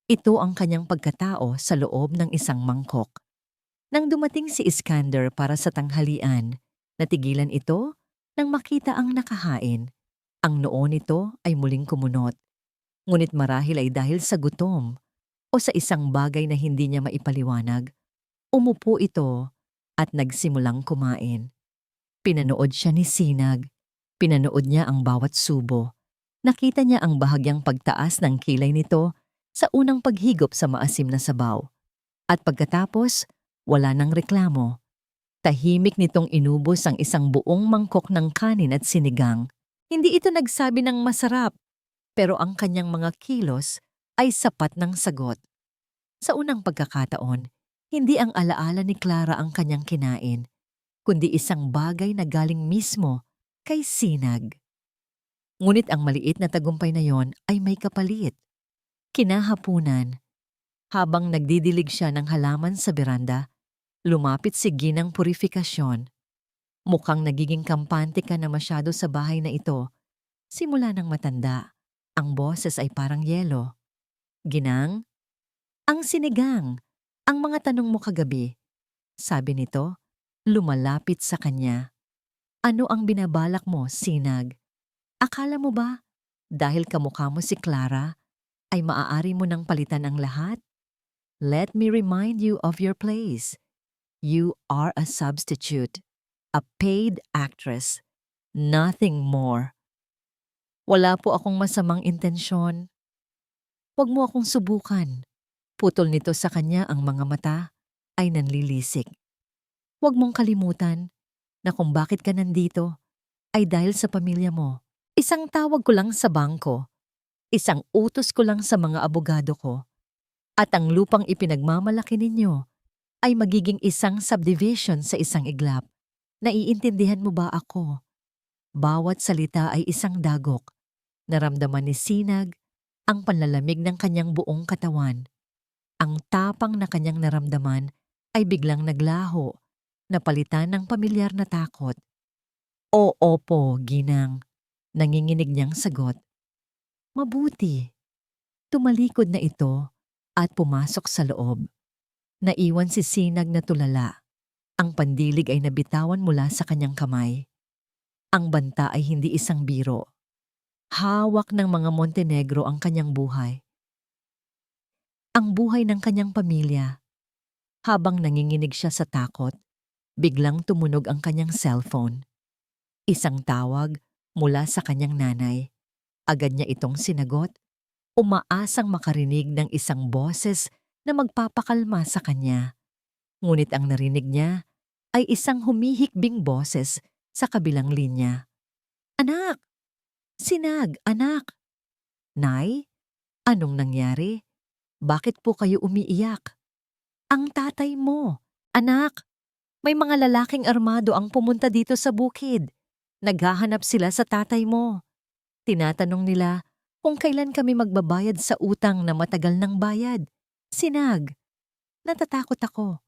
Ito ang kanyang pagkatao sa loob ng isang mangkok. Nang dumating si Iskander para sa tanghalian, natigilan ito nang makita ang nakahain. Ang noo nito ay muling kumunot. Ngunit marahil ay dahil sa gutom o sa isang bagay na hindi niya maipaliwanag, umupo ito at nagsimulang kumain. Pinanood siya ni Sinag. Pinanood niya ang bawat subo. Nakita niya ang bahagyang pagtaas ng kilay nito sa unang paghigop sa maasim na sabaw. At pagkatapos, wala nang reklamo. Tahimik nitong inubos ang isang buong mangkok ng kanin at sinigang. Hindi ito nagsabi ng masarap, pero ang kanyang mga kilos ay sapat ng sagot. Sa unang pagkakataon, hindi ang alaala ni Clara ang kanyang kinain, kundi isang bagay na galing mismo kay Sinag. Ngunit ang maliit na tagumpay na yon ay may kapalit. Kinahapunan, habang nagdidilig siya ng halaman sa beranda, lumapit si Ginang purifikasyon. Mukhang nagiging kampante ka na masyado sa bahay na ito. Simula ng matanda, ang boses ay parang yelo. Ginang? Ang sinigang, ang mga tanong mo kagabi. Sabi nito, lumalapit sa kanya. Ano ang binabalak mo, Sinag? Akala mo ba, dahil kamukha mo si Clara, ay maaari mo nang palitan ang lahat. Let me remind you of your place. You are a substitute, a paid actress, nothing more. Wala po akong masamang intensyon. Huwag mo akong subukan. Putol nito sa kanya ang mga mata ay nanlilisik. Huwag mong kalimutan na kung bakit ka nandito ay dahil sa pamilya mo. Isang tawag ko lang sa bangko, isang utos ko lang sa mga abogado ko, at ang lupang ipinagmamalaki ninyo ay magiging isang subdivision sa isang iglap. Naiintindihan mo ba ako? Bawat salita ay isang dagok. Naramdaman ni Sinag ang panlalamig ng kanyang buong katawan. Ang tapang na kanyang naramdaman ay biglang naglaho, napalitan ng pamilyar na takot. Oo po, ginang. Nanginginig niyang sagot. Mabuti. Tumalikod na ito at pumasok sa loob. Naiwan si Sinag na tulala. Ang pandilig ay nabitawan mula sa kanyang kamay. Ang banta ay hindi isang biro. Hawak ng mga Montenegro ang kanyang buhay. Ang buhay ng kanyang pamilya. Habang nanginginig siya sa takot, biglang tumunog ang kanyang cellphone. Isang tawag mula sa kanyang nanay. Agad niya itong sinagot, umaasang makarinig ng isang boses na magpapakalma sa kanya. Ngunit ang narinig niya ay isang humihikbing boses sa kabilang linya. Anak! Sinag, anak! Nay, anong nangyari? Bakit po kayo umiiyak? Ang tatay mo, anak! May mga lalaking armado ang pumunta dito sa bukid. Naghahanap sila sa tatay mo. Tinatanong nila kung kailan kami magbabayad sa utang na matagal ng bayad. Sinag, natatakot ako.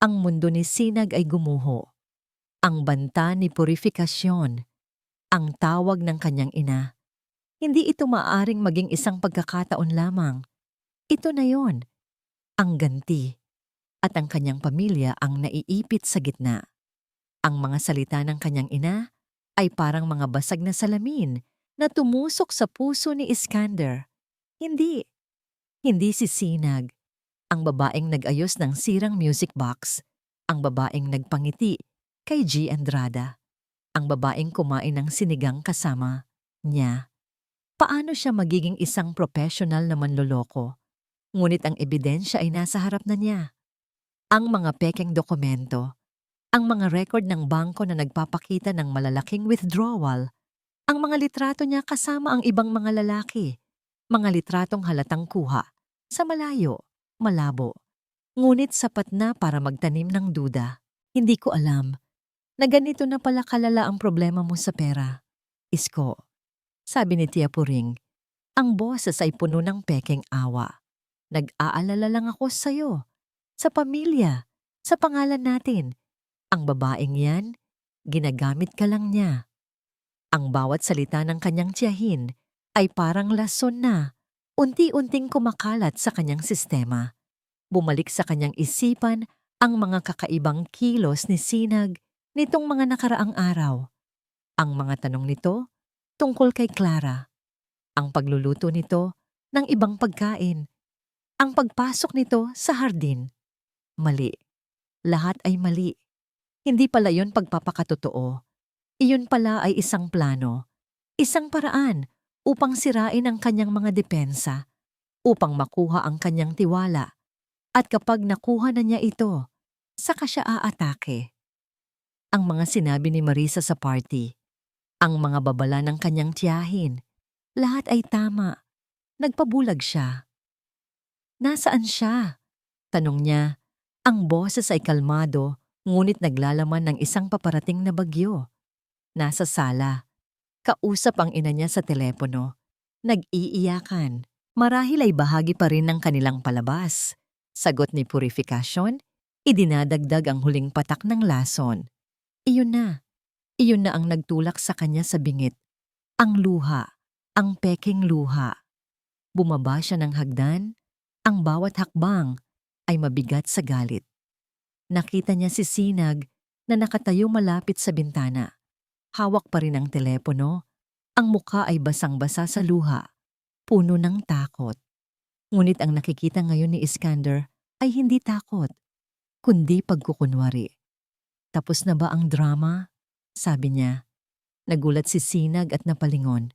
Ang mundo ni Sinag ay gumuho. Ang banta ni Purifikasyon, ang tawag ng kanyang ina. Hindi ito maaaring maging isang pagkakataon lamang. Ito na yon, ang ganti. At ang kanyang pamilya ang naiipit sa gitna. Ang mga salita ng kanyang ina ay parang mga basag na salamin na tumusok sa puso ni Iskander. Hindi si Sinag, ang babaeng nag-ayos ng sirang music box, ang babaeng nagpangiti kay G. Andrada, ang babaeng kumain ng sinigang kasama niya. Paano siya magiging isang professional na manloloko? Ngunit ang ebidensya ay nasa harap na niya. Ang mga pekeng dokumento, ang mga record ng bangko na nagpapakita ng malalaking withdrawal, ang mga litrato niya kasama ang ibang mga lalaki, mga litratong halatang kuha, sa malayo, malabo. Ngunit sapat na para magtanim ng duda. Hindi ko alam na ganito na pala kalala ang problema mo sa pera. Isko, sabi ni Tia Puring, ang boses ay puno ng pekeng awa. Nag-aalala lang ako sa'yo, sa pamilya, sa pangalan natin. Ang babaeng yan, ginagamit ka lang niya. Ang bawat salita ng kanyang tiyahin ay parang lason na, unti-unting kumakalat sa kanyang sistema. Bumalik sa kanyang isipan ang mga kakaibang kilos ni Sinag nitong mga nakaraang araw. Ang mga tanong nito tungkol kay Clara. Ang pagluluto nito ng ibang pagkain. Ang pagpasok nito sa hardin. Mali. Lahat ay mali. Hindi pala yon pagpapakatotoo. Iyon pala ay isang plano. Isang paraan upang sirain ang kanyang mga depensa. Upang makuha ang kanyang tiwala. At kapag nakuha na niya ito, saka siya aatake. Ang mga sinabi ni Marisa sa party, ang mga babala ng kanyang tiyahin, lahat ay tama. Nagpabulag siya. Nasaan siya? Tanong niya. Ang boses ay kalmado, ngunit naglalaman ng isang paparating na bagyo. Nasa sala. Kausap ang ina niya sa telepono. Nag-iiyakan. Marahil ay bahagi pa rin ng kanilang palabas. Sagot ni Purifikasyon, idinadagdag ang huling patak ng lason. Iyon na. Iyon na ang nagtulak sa kanya sa bingit. Ang luha. Ang peking luha. Bumaba siya ng hagdan. Ang bawat hakbang ay mabigat sa galit. Nakita niya si Sinag na nakatayo malapit sa bintana. Hawak pa rin ang telepono. Ang mukha ay basang-basa sa luha. Puno ng takot. Ngunit ang nakikita ngayon ni Iskander ay hindi takot, kundi pagkukunwari. Tapos na ba ang drama? Sabi niya. Nagulat si Sinag at napalingon.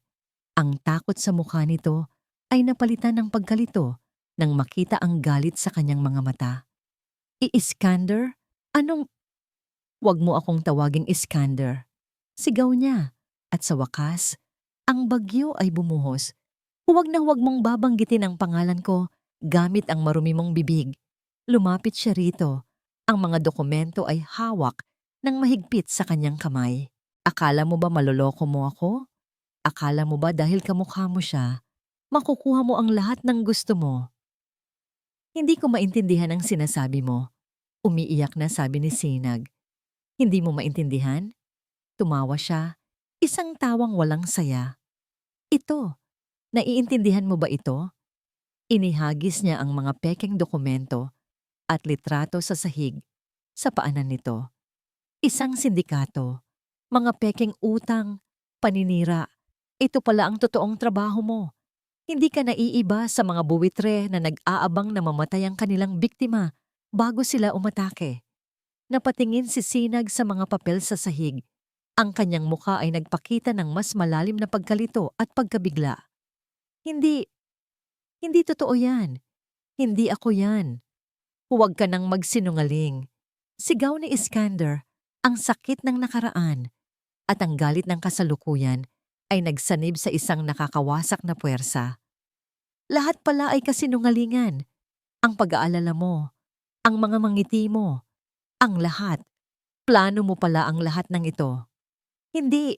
Ang takot sa mukha nito ay napalitan ng pagkalito nang makita ang galit sa kanyang mga mata. Iskander? Anong... Huwag mo akong tawaging Iskander. Sigaw niya. At sa wakas, ang bagyo ay bumuhos. Huwag na huwag mong babanggitin ang pangalan ko gamit ang marumi mong bibig. Lumapit siya rito. Ang mga dokumento ay hawak ng mahigpit sa kanyang kamay. Akala mo ba maloloko mo ako? Akala mo ba dahil kamukha mo siya, makukuha mo ang lahat ng gusto mo? Hindi ko maintindihan ang sinasabi mo. Umiiyak na sabi ni Sinag. Hindi mo maintindihan? Tumawa siya, isang tawang walang saya. Ito, naiintindihan mo ba ito? Inihagis niya ang mga pekeng dokumento at litrato sa sahig sa paanan nito. Isang sindikato, mga pekeng utang, paninira. Ito pala ang totoong trabaho mo. Hindi ka naiiba sa mga buwitre na nag-aabang na mamatay ang kanilang biktima bago sila umatake. Napatingin si Sinag sa mga papel sa sahig. Ang kanyang mukha ay nagpakita ng mas malalim na pagkalito at pagkabigla. Hindi totoo yan. Hindi ako yan. Huwag ka nang magsinungaling. Sigaw ni Iskander, ang sakit ng nakaraan at ang galit ng kasalukuyan ay nagsanib sa isang nakakawasak na puwersa. Lahat pala ay kasinungalingan. Ang pag-aalala mo, ang mga mangiti mo, ang lahat. Plano mo pala ang lahat ng ito. Hindi,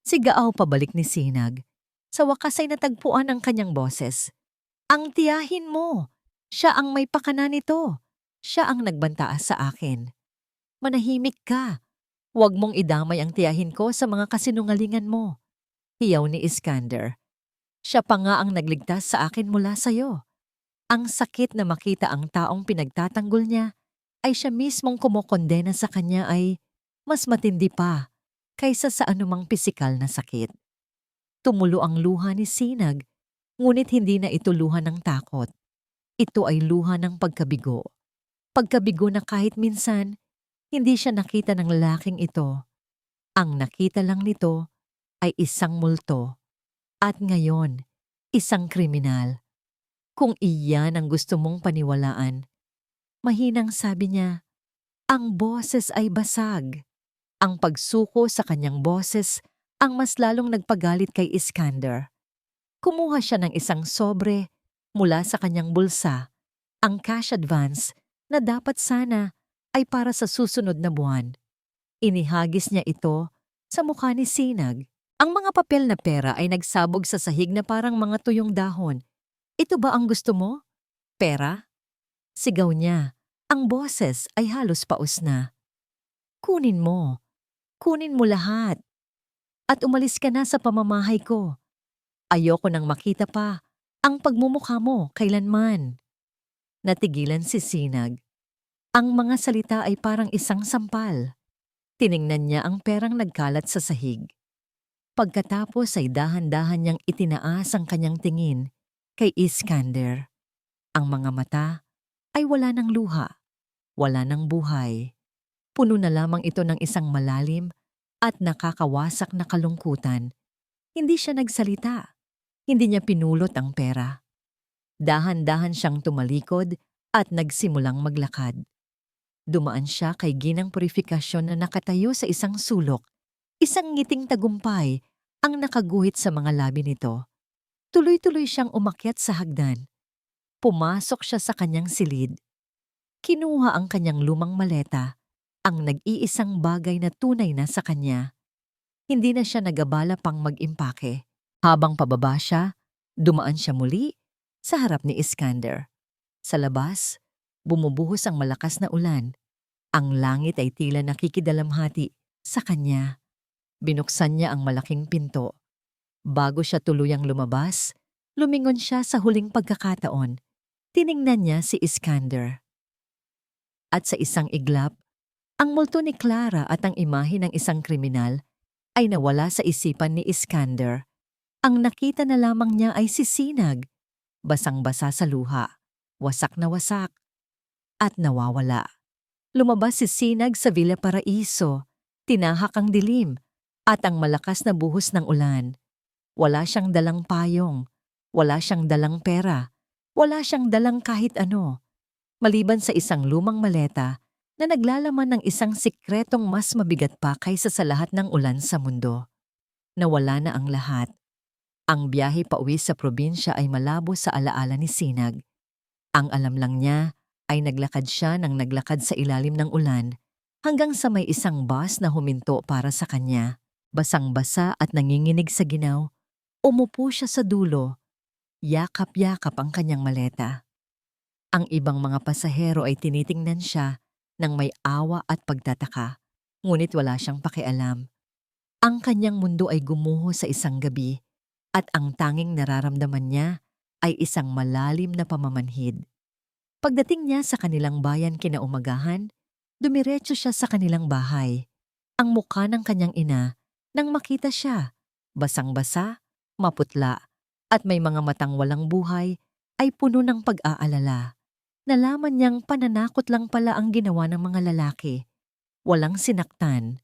sigaaw pabalik ni Sinag. Sa wakas ay natagpuan ang kanyang boses. Ang tiyahin mo, siya ang may pakana nito. Siya ang nagbantaas sa akin. Manahimik ka. Huwag mong idamay ang tiyahin ko sa mga kasinungalingan mo. Hiyaw ni Iskander. Siya pa nga ang nagligtas sa akin mula sa'yo. Ang sakit na makita ang taong pinagtatanggol niya ay siya mismong kumokondena sa kanya ay mas matindi pa kaysa sa anumang pisikal na sakit. Tumulo ang luha ni Sinag, ngunit hindi na ito luha ng takot. Ito ay luha ng pagkabigo. Pagkabigo na kahit minsan, hindi siya nakita ng lalaking ito. Ang nakita lang nito ay isang multo. At ngayon, isang kriminal. Kung iyan ang gusto mong paniwalaan, mahinang sabi niya, ang boses ay basag. Ang pagsuko sa kanyang boses ang mas lalong nagpagalit kay Iskander. Kumuha siya ng isang sobre mula sa kanyang bulsa, ang cash advance na dapat sana ay para sa susunod na buwan. Inihagis niya ito sa mukha ni Sinag. Ang mga papel na pera ay nagsabog sa sahig na parang mga tuyong dahon. Ito ba ang gusto mo? Pera? Sigaw niya. Ang boses ay halos paus na. Kunin mo. Kunin mo lahat. At umalis ka na sa pamamahay ko. Ayoko nang makita pa ang pagmumukha mo kailanman. Natigilan si Sinag. Ang mga salita ay parang isang sampal. Tiningnan niya ang perang nagkalat sa sahig. Pagkatapos ay dahan-dahan niyang itinaas ang kanyang tingin kay Iskander. Ang mga mata ay wala ng luha, wala ng buhay. Puno na lamang ito ng isang malalim at nakakawasak na kalungkutan. Hindi siya nagsalita. Hindi niya pinulot ang pera. Dahan-dahan siyang tumalikod at nagsimulang maglakad. Dumaan siya kay Ginang Purifikasyon na nakatayo sa isang sulok. Isang ngiting tagumpay ang nakaguhit sa mga labi nito. Tuloy-tuloy siyang umakyat sa hagdan. Pumasok siya sa kanyang silid. Kinuha ang kanyang lumang maleta, ang nag-iisang bagay na tunay na sa kanya. Hindi na siya nagabala pang mag-impake. Habang pababa siya, dumaan siya muli sa harap ni Iskander. Sa labas, bumubuhos ang malakas na ulan. Ang langit ay tila nakikidalamhati sa kanya. Binuksan niya ang malaking pinto. Bago siya tuluyang lumabas, lumingon siya sa huling pagkakataon. Tiningnan niya si Iskander. At sa isang iglap, ang multo ni Clara at ang imahe ng isang kriminal ay nawala sa isipan ni Iskander. Ang nakita na lamang niya ay si Sinag. basang-basa sa luha, wasak na wasak, at nawawala. Lumabas si Sinag sa Villa Paraiso, tinahak ang dilim, at ang malakas na buhos ng ulan. Wala siyang dalang payong, wala siyang dalang pera, wala siyang dalang kahit ano, maliban sa isang lumang maleta na naglalaman ng isang sikretong mas mabigat pa kaysa sa lahat ng ulan sa mundo. Nawala na ang lahat. Ang biyahe pauwi sa probinsya ay malabo sa alaala ni Sinag. Ang alam lang niya ay naglakad siya ng naglakad sa ilalim ng ulan hanggang sa may isang bus na huminto para sa kanya. Basang-basa at nanginginig sa ginaw, umupo siya sa dulo, yakap-yakap ang kanyang maleta. Ang ibang mga pasahero ay tinitingnan siya ng may awa at pagtataka, ngunit wala siyang pakialam. Ang kanyang mundo ay gumuho sa isang gabi at ang tanging nararamdaman niya ay isang malalim na pamamanhid. Pagdating niya sa kanilang bayan kinaumagahan, dumiretso siya sa kanilang bahay. Ang mukha ng kanyang ina nang makita siya, basang-basa, maputla, at may mga matang walang buhay, ay puno ng pag-aalala. Nalaman niyang pananakot lang pala ang ginawa ng mga lalaki. Walang sinaktan,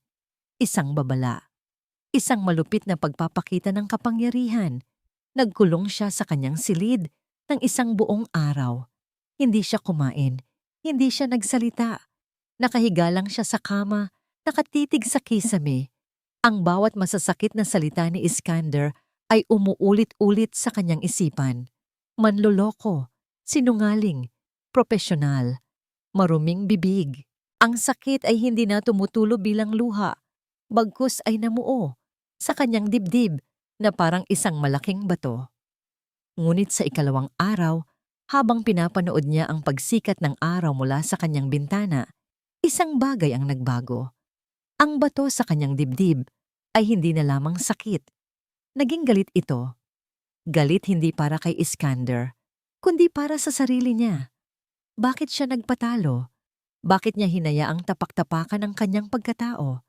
isang babala, isang malupit na pagpapakita ng kapangyarihan. Nagkulong siya sa kanyang silid ng isang buong araw. Hindi siya kumain, hindi siya nagsalita. Nakahiga lang siya sa kama, nakatitig sa kisame. Ang bawat masasakit na salita ni Iskander ay umuulit-ulit sa kanyang isipan. Manloloko, sinungaling, propesyonal, maruming bibig. Ang sakit ay hindi na tumutulo bilang luha, bagkus ay namuo sa kanyang dibdib na parang isang malaking bato. Ngunit sa ikalawang araw, habang pinapanood niya ang pagsikat ng araw mula sa kanyang bintana, isang bagay ang nagbago. Ang bato sa kanyang dibdib ay hindi na lamang sakit. Naging galit ito. Galit hindi para kay Iskander, kundi para sa sarili niya. Bakit siya nagpatalo? Bakit niya hinayaang tapak-tapakan ang kanyang pagkatao?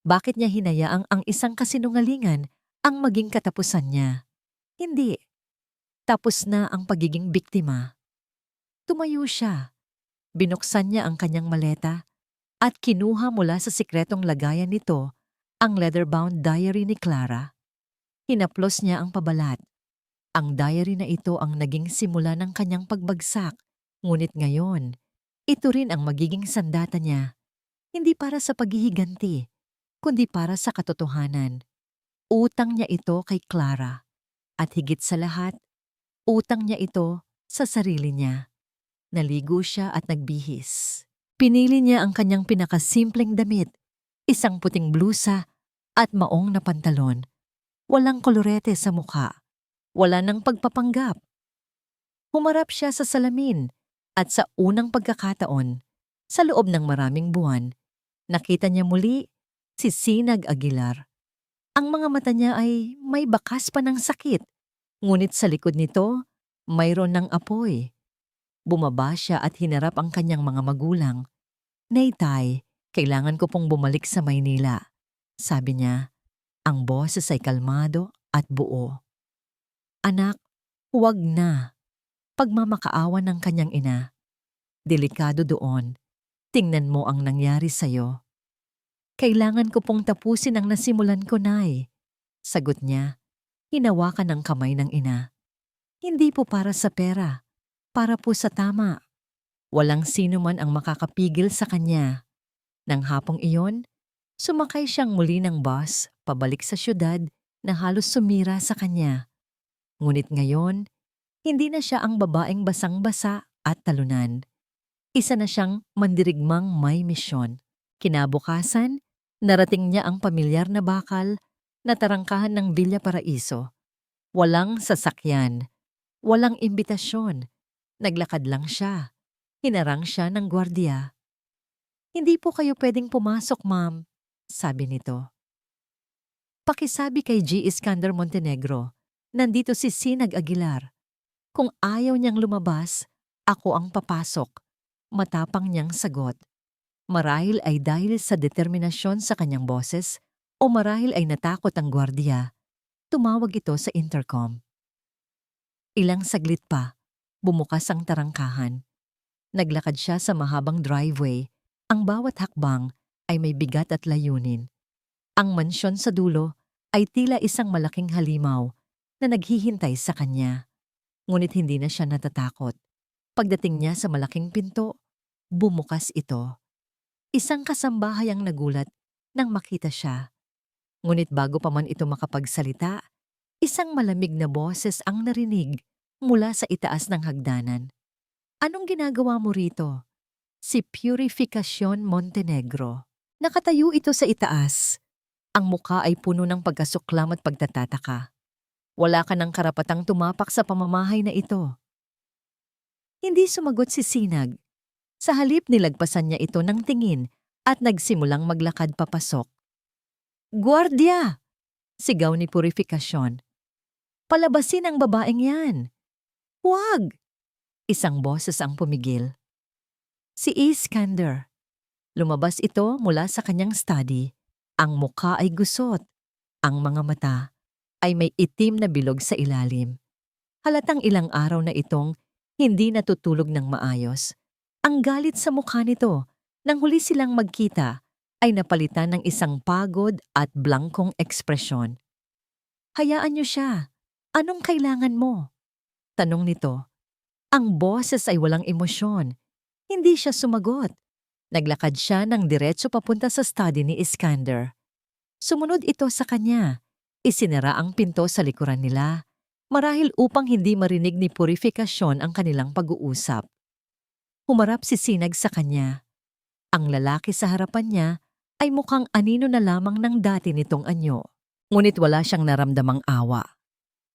Bakit niya hinayaang ang isang kasinungalingan ang maging katapusan niya? Hindi. Tapos na ang pagiging biktima. Tumayo siya. Binuksan niya ang kanyang maleta at kinuha mula sa sikretong lagayan nito ang leather-bound diary ni Clara. Hinaplos niya ang pabalat. Ang diary na ito ang naging simula ng kanyang pagbagsak. Ngunit ngayon, ito rin ang magiging sandata niya. Hindi para sa paghihiganti, kundi para sa katotohanan. Utang niya ito kay Clara. At higit sa lahat, utang niya ito sa sarili niya. Naligo siya at nagbihis. Pinili niya ang kanyang pinakasimpleng damit, isang puting blusa at maong na pantalon. Walang kolorete sa mukha. Wala nang pagpapanggap. Humarap siya sa salamin at sa unang pagkakataon, sa loob ng maraming buwan, nakita niya muli si Sinag Aguilar. Ang mga mata niya ay may bakas pa ng sakit, ngunit sa likod nito, mayroon ng apoy. Bumaba siya at hinarap ang kanyang mga magulang. "Naytay, kailangan ko pong bumalik sa Maynila," sabi niya. Ang boses ay kalmado at buo. "Anak, huwag na." Pagmamakaawa ng kanyang ina. "Delikado doon. Tingnan mo ang nangyari sa'yo." "Kailangan ko pong tapusin ang nasimulan ko, Nay," sagot niya. Hinawakan ng kamay ng ina. "Hindi po para sa pera, para po sa tama." Walang sino man ang makakapigil sa kanya. Nang hapong iyon, sumakay siyang muli ng bus pabalik sa syudad na halos sumira sa kanya. Ngunit ngayon, hindi na siya ang babaeng basang-basa at talunan. Isa na siyang mandirigmang may misyon. Kinabukasan, narating niya ang pamilyar na bakal na tarangkahan ng Villa Paraiso. Walang sasakyan, walang imbitasyon. Naglakad lang siya. Hinarang siya ng gwardiya. "Hindi po kayo pwedeng pumasok, ma'am," sabi nito. "Pakisabi kay G. Iskander Montenegro, nandito si Sinag Aguilar. Kung ayaw niyang lumabas, ako ang papasok." Matapang niyang sagot. Marahil ay dahil sa determinasyon sa kanyang boses o marahil ay natakot ang gwardiya, tumawag ito sa intercom. Ilang saglit pa, bumukas ang tarangkahan. Naglakad siya sa mahabang driveway. Ang bawat hakbang ay may bigat at layunin. Ang mansyon sa dulo ay tila isang malaking halimaw na naghihintay sa kanya. Ngunit hindi na siya natatakot. Pagdating niya sa malaking pinto, bumukas ito. Isang kasambahay ang nagulat nang makita siya. Ngunit bago pa man ito makapagsalita, isang malamig na boses ang narinig mula sa itaas ng hagdanan. Anong ginagawa mo rito? Si Purificacion Montenegro. Nakatayo ito sa itaas. Ang muka ay puno ng pagkasuklam at pagtatataka. Wala ka ng karapatang tumapak sa pamamahay na ito. Hindi sumagot si Sinag. Sa halip nilagpasan niya ito ng tingin at nagsimulang maglakad papasok. "Guardia!" sigaw ni Purificacion. "Palabasin ang babaeng yan." "Huwag!" Isang boses ang pumigil. Si Iskander. Lumabas ito mula sa kanyang study. Ang mukha ay gusot. Ang mga mata ay may itim na bilog sa ilalim. Halatang ilang araw na itong hindi natutulog ng maayos. Ang galit sa mukha nito nang huli silang magkita ay napalitan ng isang pagod at blankong ekspresyon. "Hayaan niyo siya. Anong kailangan mo?" tanong nito. Ang boses ay walang emosyon. Hindi siya sumagot. Naglakad siya ng diretso papunta sa study ni Iskander. Sumunod ito sa kanya. Isinara ang pinto sa likuran nila, marahil upang hindi marinig ni Purificacion ang kanilang pag-uusap. Humarap si Sinag sa kanya. Ang lalaki sa harapan niya ay mukhang anino na lamang ng dati nitong anyo. Ngunit wala siyang naramdamang awa.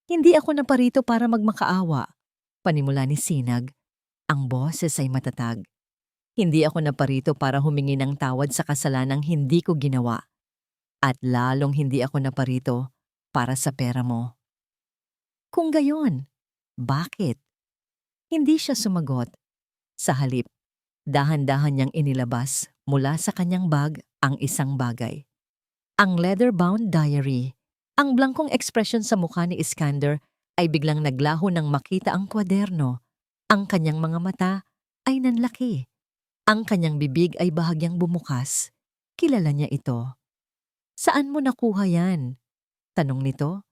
"Hindi ako naparito para magmakaawa," panimula ni Sinag. Ang boses ay matatag. "Hindi ako naparito para humingi ng tawad sa kasalanang hindi ko ginawa. At lalong hindi ako naparito para sa pera mo." "Kung gayon, bakit?" Hindi siya sumagot. Sa halip, dahan-dahan niyang inilabas mula sa kanyang bag ang isang bagay. Ang leather-bound diary. Ang blankong ekspresyon sa mukha ni Iskander ay biglang naglaho nang makita ang kwaderno. Ang kanyang mga mata ay nanlaki. Ang kanyang bibig ay bahagyang bumukas. Kilala niya ito. "Saan mo nakuha yan?" tanong nito.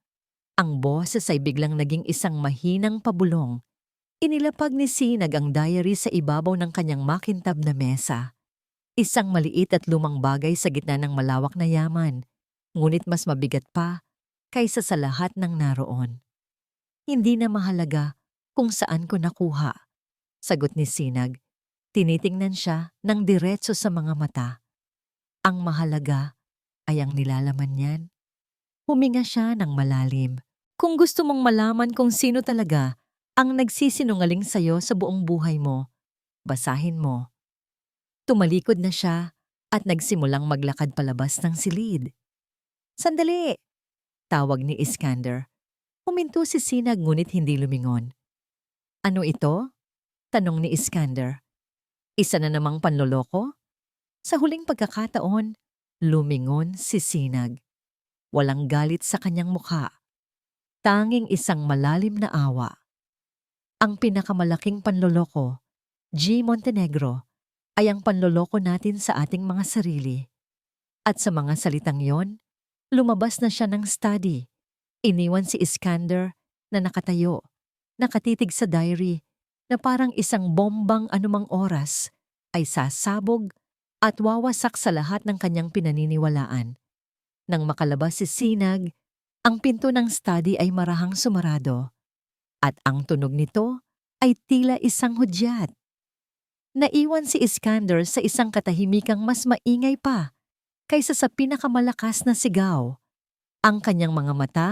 Ang boses ay biglang naging isang mahinang pabulong. Inilapag ni Sinag ang diary sa ibabaw ng kanyang makintab na mesa. Isang maliit at lumang bagay sa gitna ng malawak na yaman, ngunit mas mabigat pa kaysa sa lahat ng naroon. "Hindi na mahalaga kung saan ko nakuha," sagot ni Sinag. Tinitingnan siya ng diretso sa mga mata. "Ang mahalaga ay ang nilalaman niyan." Huminga siya ng malalim. "Kung gusto mong malaman kung sino talaga ang nagsisinungaling sa'yo sa buong buhay mo, basahin mo." Tumalikod na siya at nagsimulang maglakad palabas ng silid. "Sandali!" tawag ni Iskander. Huminto si Sinag ngunit hindi lumingon. "Ano ito?" tanong ni Iskander. "Isa na namang panloloko?" Sa huling pagkakataon, lumingon si Sinag. Walang galit sa kanyang mukha. Tanging isang malalim na awa. "Ang pinakamalaking panloloko, G. Montenegro, ay ang panloloko natin sa ating mga sarili." At sa mga salitang yon, lumabas na siya ng study. Iniwan si Iskander na nakatayo, nakatitig sa diary na parang isang bombang anumang oras ay sasabog at wawasak sa lahat ng kanyang pinaniniwalaan. Nang makalabas si Sinag, ang pinto ng study ay marahang sumarado at ang tunog nito ay tila isang hudyat. Naiwan si Iskander sa isang katahimikang mas maingay pa kaysa sa pinakamalakas na sigaw. Ang kanyang mga mata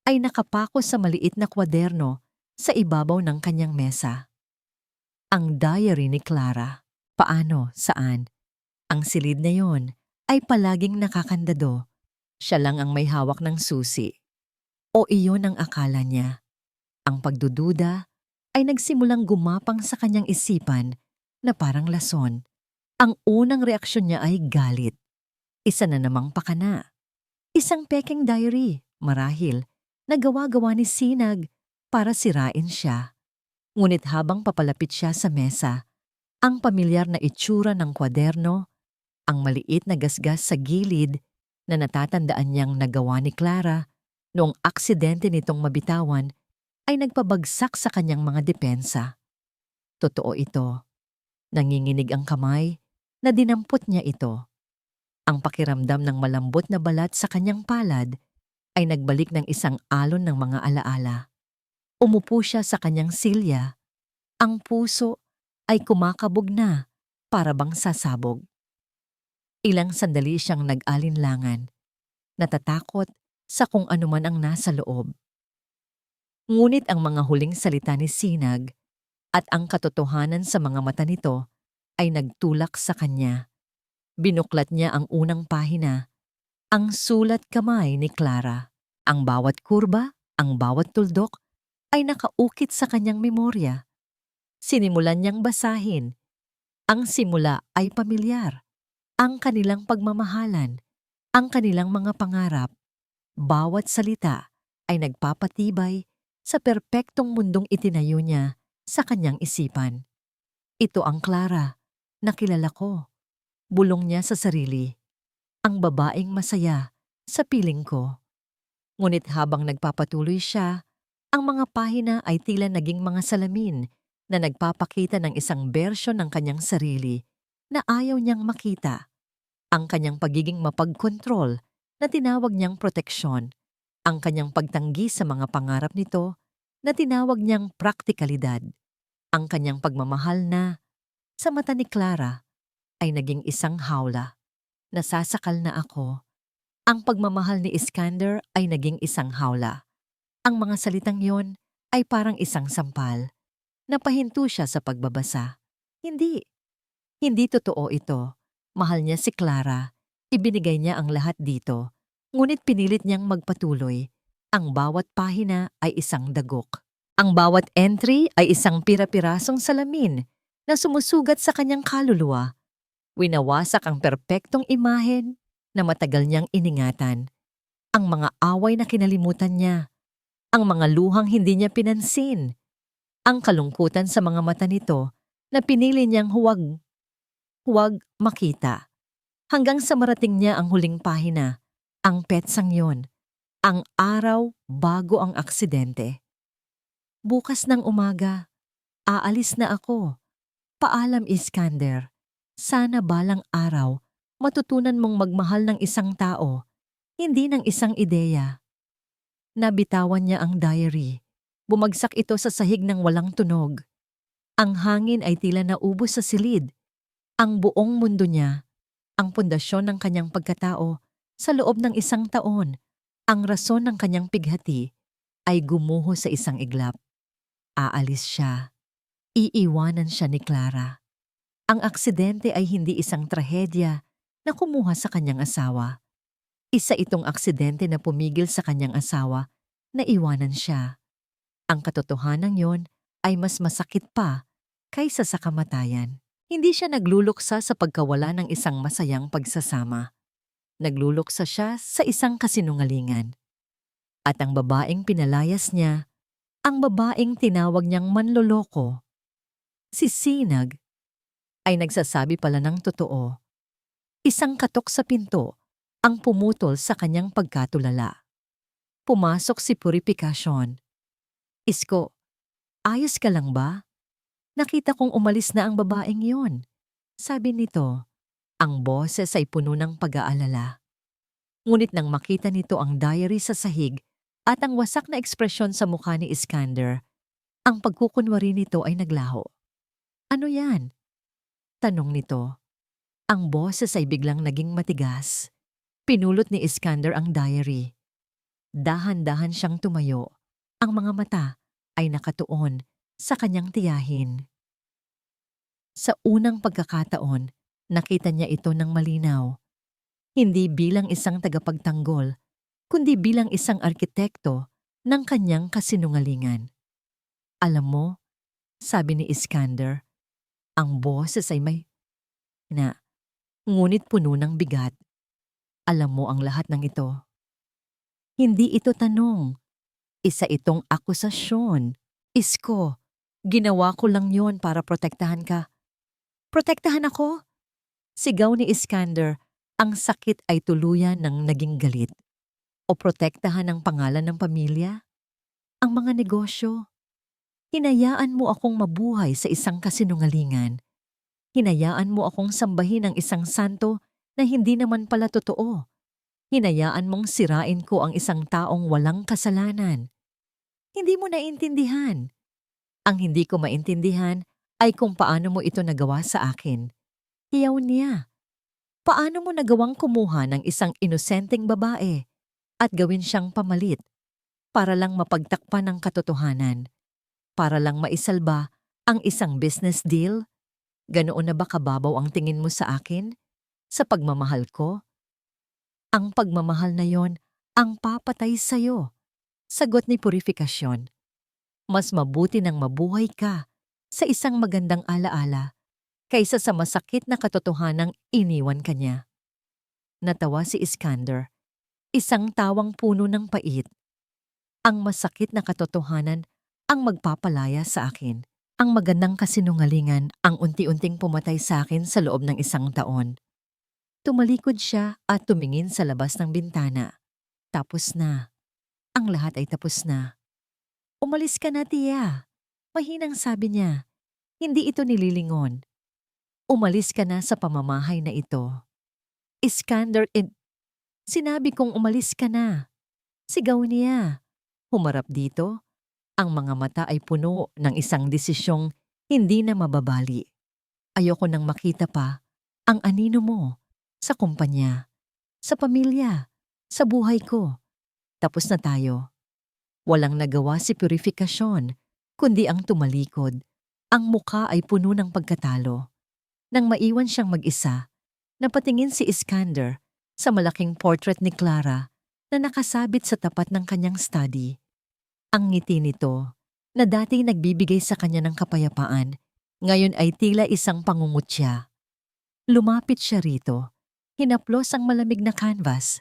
ay nakapako sa maliit na kwaderno sa ibabaw ng kanyang mesa. Ang diary ni Clara. Paano? Saan? Ang silid na yon ay palaging nakakandado. Siya lang ang may hawak ng susi. O iyon ang akala niya. Ang pagdududa ay nagsimulang gumapang sa kanyang isipan na parang lason. Ang unang reaksyon niya ay galit. Isa na namang pakana. Isang pekeng diary, marahil, na gawa-gawa ni Sinag para sirain siya. Ngunit habang papalapit siya sa mesa, ang pamilyar na itsura ng kwaderno, ang maliit na gasgas sa gilid na natatandaan niyang nagawa ni Clara noong aksidente nitong mabitawan ay nagpabagsak sa kanyang mga depensa. Totoo ito. Nanginginig ang kamay na dinampot niya ito. Ang pakiramdam ng malambot na balat sa kanyang palad ay nagbalik ng isang alon ng mga alaala. Umupo siya sa kanyang silya. Ang puso ay kumakabog na para bang sasabog. Ilang sandali siyang nag-alinlangan, natatakot sa kung anuman ang nasa loob. Ngunit ang mga huling salita ni Sinag at ang katotohanan sa mga mata nito ay nagtulak sa kanya. Binuklat niya ang unang pahina, ang sulat kamay ni Clara. Ang bawat kurba, ang bawat tuldok ay nakaukit sa kanyang memorya. Sinimulan niyang basahin. Ang simula ay pamilyar. Ang kanilang pagmamahalan, ang kanilang mga pangarap. Bawat salita ay nagpapatibay sa perpektong mundong itinayo niya sa kanyang isipan. Ito ang Clara na kilala ko. Bulong niya sa sarili. Ang babaeng masaya sa piling ko. Ngunit habang nagpapatuloy siya, ang mga pahina ay tila naging mga salamin na nagpapakita ng isang bersyon ng kanyang sarili na ayaw niyang makita. Ang kanyang pagiging mapagkontrol na tinawag niyang proteksyon. Ang kanyang pagtanggi sa mga pangarap nito na tinawag niyang praktikalidad. Ang kanyang pagmamahal na, sa mata ni Clara, ay naging isang hawla. Nasasakal na ako. Ang pagmamahal ni Iskander ay naging isang hawla. Ang mga salitang yon ay parang isang sampal. Napahinto siya sa pagbabasa. Hindi. Hindi totoo ito. Mahal niya si Clara. Ibinigay niya ang lahat dito. Ngunit pinilit niyang magpatuloy. Ang bawat pahina ay isang dagok. Ang bawat entry ay isang pira-pirasong salamin na sumusugat sa kanyang kaluluwa. Winawasak ang perpektong imahen na matagal niyang iningatan. Ang mga away na kinalimutan niya. Ang mga luhang hindi niya pinansin. Ang kalungkutan sa mga mata nito na pinili niyang huwag makita. Hanggang sa marating niya ang huling pahina, ang petsang yon, ang araw bago ang aksidente. Bukas ng umaga, aalis na ako. Paalam, Iskander. Sana balang araw, matutunan mong magmahal ng isang tao, hindi ng isang ideya. Nabitawan niya ang diary. Bumagsak ito sa sahig ng walang tunog. Ang hangin ay tila naubos sa silid. Ang buong mundo niya, ang pundasyon ng kanyang pagkatao, sa loob ng isang taon, ang rason ng kanyang pighati, ay gumuho sa isang iglap. Aalis siya. Iiwanan siya ni Clara. Ang aksidente ay hindi isang trahedya na kumuha sa kanyang asawa. Isa itong aksidente na pumigil sa kanyang asawa na iwanan siya. Ang katotohanan yon ay mas masakit pa kaysa sa kamatayan. Hindi siya nagluluksa sa pagkawala ng isang masayang pagsasama. Nagluluksa siya sa isang kasinungalingan. At ang babaeng pinalayas niya, ang babaeng tinawag niyang manloloko, si Sinag, ay nagsasabi pala ng totoo. Isang katok sa pinto ang pumutol sa kanyang pagkatulala. Pumasok si Purificacion. Isko, ayos ka lang ba? Nakita kong umalis na ang babaeng yon. Sabi nito, ang boses ay puno ng pag-aalala. Ngunit nang makita nito ang diary sa sahig at ang wasak na ekspresyon sa mukha ni Iskander, ang pagkukunwari nito ay naglaho. Ano yan? Tanong nito. Ang boses ay biglang naging matigas. Pinulot ni Iskander ang diary. Dahan-dahan siyang tumayo. Ang mga mata ay nakatuon sa kanyang tiyahin. Sa unang pagkakataon, nakita niya ito ng malinaw. Hindi bilang isang tagapagtanggol, kundi bilang isang arkitekto ng kanyang kasinungalingan. Alam mo, sabi ni Iskander, ang boses ay may ngunit puno ng bigat. Alam mo ang lahat ng ito. Hindi ito tanong. Isa itong akusasyon. Isko, ginawa ko lang yon para protektahan ka. Protektahan ako? Sigaw ni Iskander, ang sakit ay tuluyan ng naging galit. O protektahan ang pangalan ng pamilya? Ang mga negosyo? Hinayaan mo akong mabuhay sa isang kasinungalingan. Hinayaan mo akong sambahin ang isang santo na hindi naman pala totoo. Hinayaan mong sirain ko ang isang taong walang kasalanan. Hindi mo naintindihan. Ang hindi ko maintindihan ay kung paano mo ito nagawa sa akin. Hiyaw niya. Paano mo nagawang kumuha ng isang inosenteng babae at gawin siyang pamalit para lang mapagtakpan ng katotohanan, para lang maisalba ang isang business deal? Ganoon na ba kababaw ang tingin mo sa akin? Sa pagmamahal ko? Ang pagmamahal na yon ang papatay sa'yo. Sagot ni Purifikasyon. Mas mabuti nang mabuhay ka sa isang magandang alaala kaysa sa masakit na katotohanang iniwan ka niya. Natawa si Iskander, isang tawang puno ng pait. Ang masakit na katotohanan ang magpapalaya sa akin. Ang magandang kasinungalingan ang unti-unting pumatay sa akin sa loob ng 1 taon. Tumalikod siya at tumingin sa labas ng bintana. Tapos na. Ang lahat ay tapos na. Umalis ka na, Tia. Mahinang sabi niya. Hindi ito nililingon. Umalis ka na sa pamamahay na ito. Iskander, sinabi kong umalis ka na. Sigaw niya. Humarap dito. Ang mga mata ay puno ng isang desisyong hindi na mababali. Ayoko nang makita pa ang anino mo sa kumpanya, sa pamilya, sa buhay ko. Tapos na tayo. Walang nagawa si Purifikasyon, kundi ang tumalikod. Ang mukha ay puno ng pagkatalo. Nang maiwan siyang mag-isa, napatingin si Iskander sa malaking portrait ni Clara na nakasabit sa tapat ng kanyang study. Ang ngiti nito, na dati nagbibigay sa kanya ng kapayapaan, ngayon ay tila isang pangungutya. Lumapit siya rito. Hinaplos ang malamig na canvas.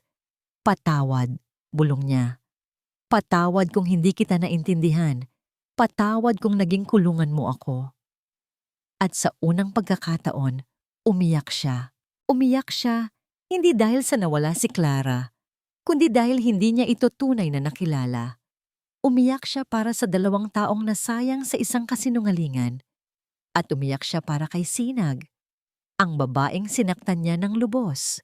Patawad, bulong niya. Patawad kung hindi kita naintindihan. Patawad kung naging kulungan mo ako. At sa unang pagkakataon, umiyak siya. Umiyak siya, hindi dahil sa nawala si Clara, kundi dahil hindi niya ito tunay na nakilala. Umiyak siya para sa 2 taong nasayang sa isang kasinungalingan. At umiyak siya para kay Sinag, ang babaeng sinaktan niya ng lubos.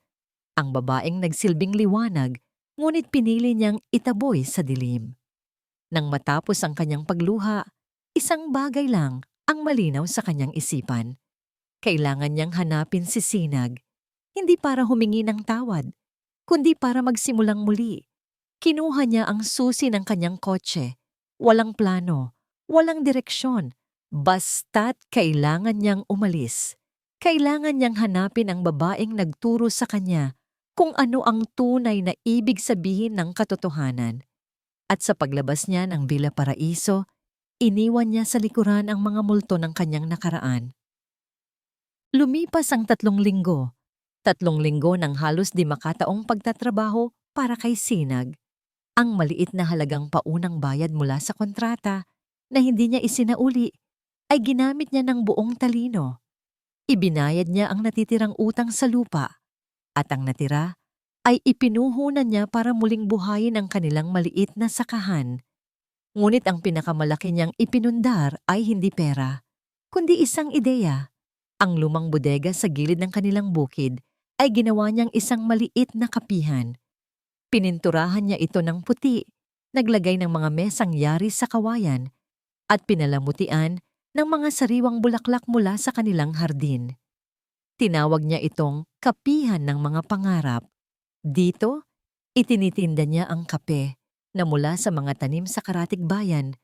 Ang babaeng nagsilbing liwanag, ngunit pinili niyang itaboy sa dilim. Nang matapos ang kanyang pagluha, isang bagay lang ang malinaw sa kanyang isipan. Kailangan niyang hanapin si Sinag, hindi para humingi ng tawad, kundi para magsimulang muli. Kinuha niya ang susi ng kanyang kotse. Walang plano, walang direksyon. Basta't kailangan niyang umalis. Kailangan niyang hanapin ang babaeng nagturo sa kanya kung ano ang tunay na ibig sabihin ng katotohanan. At sa paglabas niya ng Villa Paraiso, iniwan niya sa likuran ang mga multo ng kanyang nakaraan. Lumipas ang 3 linggo. 3 linggo ng halos di makataong pagtatrabaho para kay Sinag. Ang maliit na halagang paunang bayad mula sa kontrata na hindi niya isinauli ay ginamit niya ng buong talino. Ibinayad niya ang natitirang utang sa lupa at ang natira ay ipinuhunan niya para muling buhayin ang kanilang maliit na sakahan. Ngunit ang pinakamalaki niyang ipinundar ay hindi pera, kundi isang ideya. Ang lumang bodega sa gilid ng kanilang bukid ay ginawa niyang isang maliit na kapihan. Pininturahan niya ito ng puti, naglagay ng mga mesang yari sa kawayan, at pinalamutian ng mga sariwang bulaklak mula sa kanilang hardin. Tinawag niya itong kapihan ng mga pangarap. Dito, itinitinda niya ang kape na mula sa mga tanim sa Karatig Bayan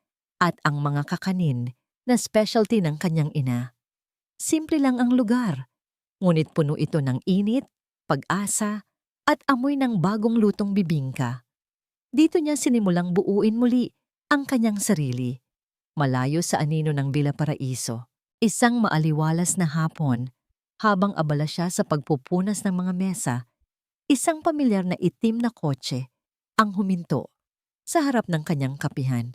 at ang mga kakanin na specialty ng kanyang ina. Simple lang ang lugar, ngunit puno ito ng init, pag-asa, at amoy ng bagong lutong bibingka. Dito niya sinimulang buuin muli ang kanyang sarili, malayo sa anino ng Villa Paraiso. Isang maaliwalas na hapon, habang abala siya sa pagpupunas ng mga mesa, isang pamilyar na itim na kotse ang huminto. Sa harap ng kanyang kapihan,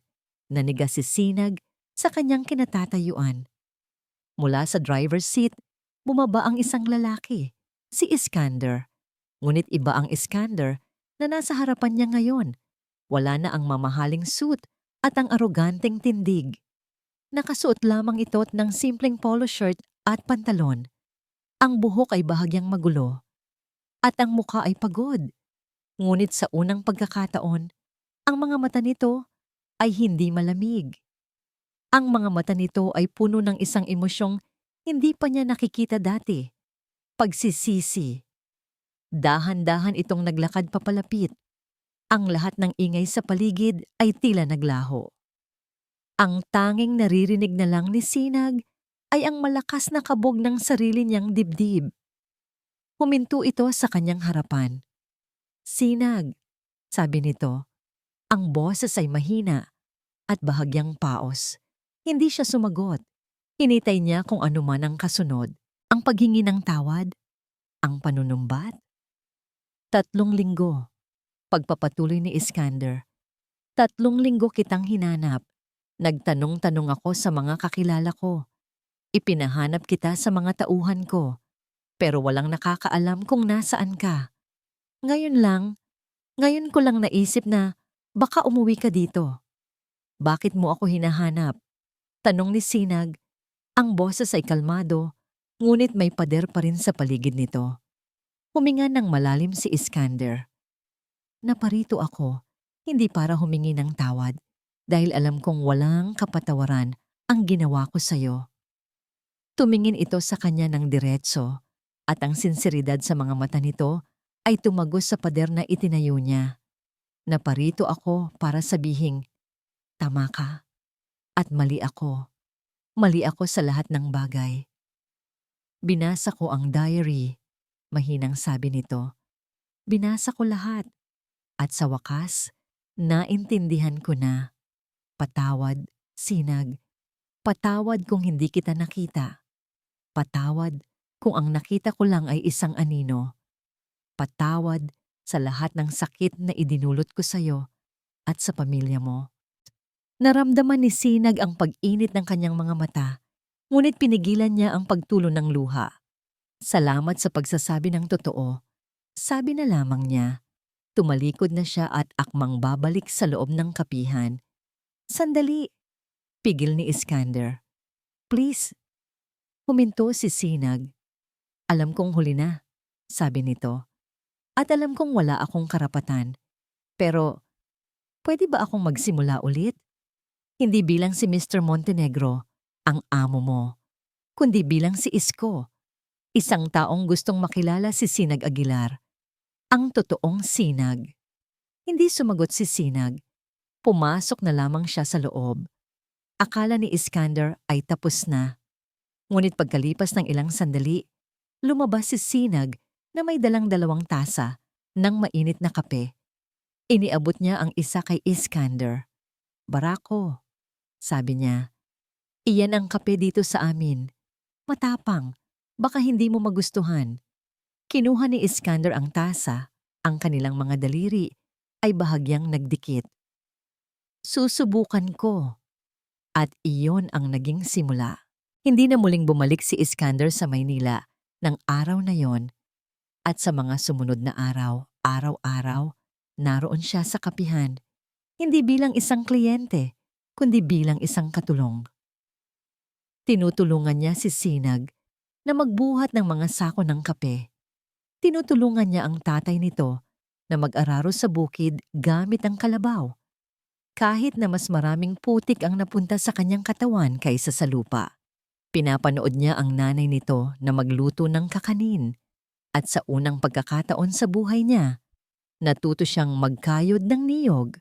nanigas si Sinag sa kanyang kinatatayuan. Mula sa driver's seat, bumaba ang isang lalaki, si Iskander. Ngunit iba ang Iskander na nasa harapan niya ngayon. Wala na ang mamahaling suit at ang aroganteng tindig. Nakasuot lamang ito ng simpleng polo shirt at pantalon. Ang buhok ay bahagyang magulo at ang mukha ay pagod. Ngunit sa unang pagkakataon, ang mga mata nito ay hindi malamig. Ang mga mata nito ay puno ng isang emosyong hindi pa niya nakikita dati. Pagsisisi. Dahan-dahan itong naglakad papalapit. Ang lahat ng ingay sa paligid ay tila naglaho. Ang tanging naririnig na lang ni Sinag ay ang malakas na kabog ng sarili niyang dibdib. Huminto ito sa kanyang harapan. "Sinag," sabi nito. Ang boses ay mahina at bahagyang paos. Hindi siya sumagot. Hinintay niya kung ano man ang kasunod. Ang paghingi ng tawad? Ang panunumbat? 3 linggo. Pagpapatuloy ni Iskander. 3 linggo kitang hinanap. Nagtanong-tanong ako sa mga kakilala ko. Ipinahanap kita sa mga tauhan ko. Pero walang nakakaalam kung nasaan ka. Ngayon ko lang naisip na baka umuwi ka dito. Bakit mo ako hinahanap? Tanong ni Sinag. Ang boses ay kalmado, ngunit may pader pa rin sa paligid nito. Huminga ng malalim si Iskander. Naparito ako, hindi para humingi ng tawad, dahil alam kong walang kapatawaran ang ginawa ko sa'yo. Tumingin ito sa kanya ng diretso, at ang sinseridad sa mga mata nito ay tumagos sa pader na itinayo niya. Naparito ako para sabihing, tama ka, at mali ako. Mali ako sa lahat ng bagay. Binasa ko ang diary, mahinang sabi nito. Binasa ko lahat. At sa wakas, naintindihan ko na. Patawad, Sinag. Patawad kung hindi kita nakita. Patawad kung ang nakita ko lang ay isang anino. Patawad sa lahat ng sakit na idinulot ko sa'yo at sa pamilya mo. Naramdaman ni Sinag ang pag-init ng kanyang mga mata, ngunit pinigilan niya ang pagtulo ng luha. Salamat sa pagsasabi ng totoo, sabi na lamang niya. Tumalikod na siya at akmang babalik sa loob ng kapihan. Sandali! Pigil ni Iskander. Please! Huminto si Sinag. Alam kong huli na, sabi nito. At alam kong wala akong karapatan. Pero, pwede ba akong magsimula ulit? Hindi bilang si Mr. Montenegro, ang amo mo, kundi bilang si Isko, isang taong gustong makilala si Sinag Aguilar. Ang totoong Sinag. Hindi sumagot si Sinag. Pumasok na lamang siya sa loob. Akala ni Iskander ay tapos na. Ngunit pagkalipas ng ilang sandali, lumabas si Sinag na may dalang 2 tasa ng mainit na kape. Iniabot niya ang isa kay Iskander. Barako, sabi niya. Iyan ang kape dito sa amin. Matapang, baka hindi mo magustuhan. Kinuha ni Iskander ang tasa, ang kanilang mga daliri ay bahagyang nagdikit. Susubukan ko. At iyon ang naging simula. Hindi na muling bumalik si Iskander sa Maynila ng araw na yon at sa mga sumunod na araw, araw-araw, naroon siya sa kapihan. Hindi bilang isang kliyente, kundi bilang isang katulong. Tinutulungan niya si Sinag na magbuhat ng mga sako ng kape. Tinutulungan niya ang tatay nito na mag-araro sa bukid gamit ang kalabaw. Kahit na mas maraming putik ang napunta sa kanyang katawan kaysa sa lupa. Pinapanood niya ang nanay nito na magluto ng kakanin. At sa unang pagkakataon sa buhay niya, natuto siyang magkayod ng niyog.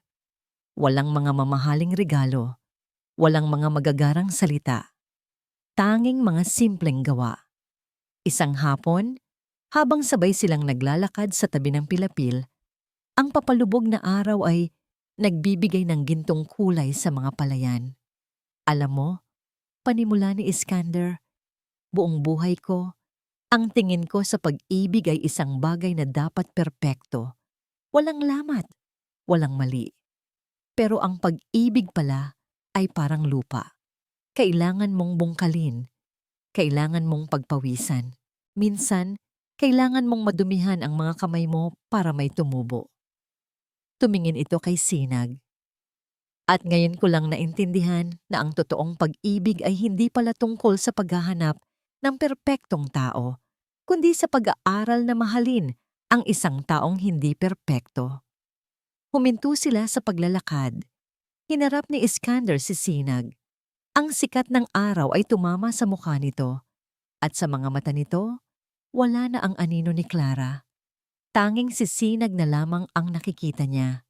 Walang mga mamahaling regalo. Walang mga magagarang salita. Tanging mga simpleng gawa. Isang hapon, habang sabay silang naglalakad sa tabi ng pilapil, ang papalubog na araw ay nagbibigay ng gintong kulay sa mga palayan. Alam mo, panimula ni Iskander, buong buhay ko, ang tingin ko sa pag-ibig ay isang bagay na dapat perpekto. Walang lamat, walang mali. Pero ang pag-ibig pala ay parang lupa. Kailangan mong bungkalin, kailangan mong pagpawisan. Minsan, kailangan mong madumihan ang mga kamay mo para may tumubo. Tumingin ito kay Sinag. At ngayon ko lang naintindihan na ang totoong pag-ibig ay hindi pala tungkol sa paghahanap ng perpektong tao, kundi sa pag-aaral na mahalin ang isang taong hindi perpekto. Huminto sila sa paglalakad. Hinarap ni Iskander si Sinag. Ang sikat ng araw ay tumama sa mukha nito, at sa mga mata nito, wala na ang anino ni Clara. Tanging si Sinag na lamang ang nakikita niya.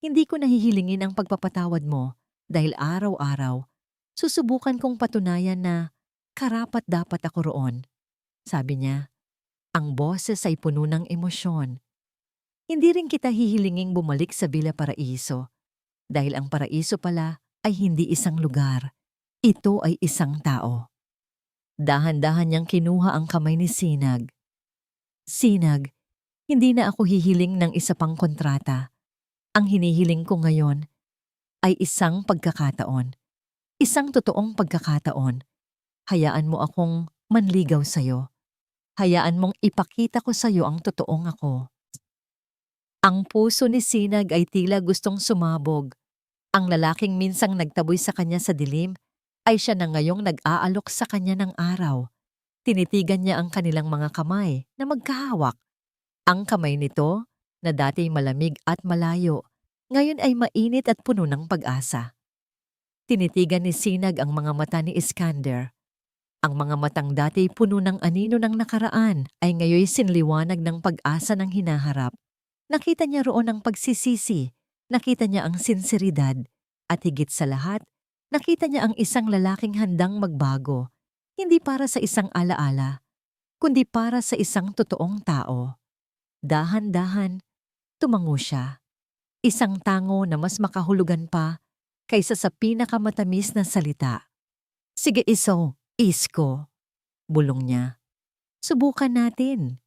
Hindi ko nahihilingin ang pagpapatawad mo dahil araw-araw, susubukan kong patunayan na karapat-dapat ako roon. Sabi niya, ang boses ay puno ng emosyon. Hindi rin kita hihilinging bumalik sa Villa Paraiso dahil ang paraiso pala ay hindi isang lugar. Ito ay isang tao. Dahan-dahan niyang kinuha ang kamay ni Sinag. Sinag, hindi na ako hihiling ng isa pang kontrata. Ang hinihiling ko ngayon ay isang pagkakataon. Isang totoong pagkakataon. Hayaan mo akong manligaw sa'yo. Hayaan mong ipakita ko sa'yo ang totoong ako. Ang puso ni Sinag ay tila gustong sumabog. Ang lalaking minsang nagtaboy sa kanya sa dilim ay siya na ngayong nag-aalok sa kanya ng araw. Tinitigan niya ang kanilang mga kamay na magkahawak. Ang kamay nito, na dati malamig at malayo, ngayon ay mainit at puno ng pag-asa. Tinitigan ni Sinag ang mga mata ni Iskander. Ang mga matang dati puno ng anino ng nakaraan ay ngayon sinliwanag ng pag-asa ng hinaharap. Nakita niya roon ang pagsisisi, nakita niya ang sinseridad, at higit sa lahat, nakita niya ang isang lalaking handang magbago, hindi para sa isang alaala, kundi para sa isang totoong tao. Dahan-dahan, tumango siya. Isang tango na mas makahulugan pa kaysa sa pinakamatamis na salita. Sige isko, bulong niya. Subukan natin.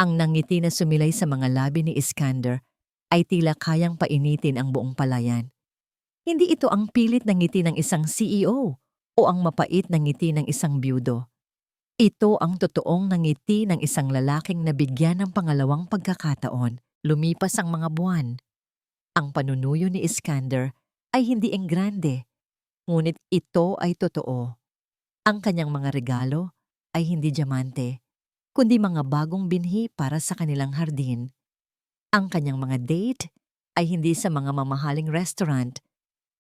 Ang nangiti na sumilay sa mga labi ni Iskander ay tila kayang painitin ang buong palayan. Hindi ito ang pilit na ngiti ng isang CEO o ang mapait na ngiti ng isang byudo. Ito ang totoong ngiti ng isang lalaking nabigyan ng pangalawang pagkakataon. Lumipas ang mga buwan. Ang panunuyo ni Iskander ay hindi enggrande, ngunit ito ay totoo. Ang kanyang mga regalo ay hindi diamante, kundi mga bagong binhi para sa kanilang hardin. Ang kanyang mga date ay hindi sa mga mamahaling restaurant,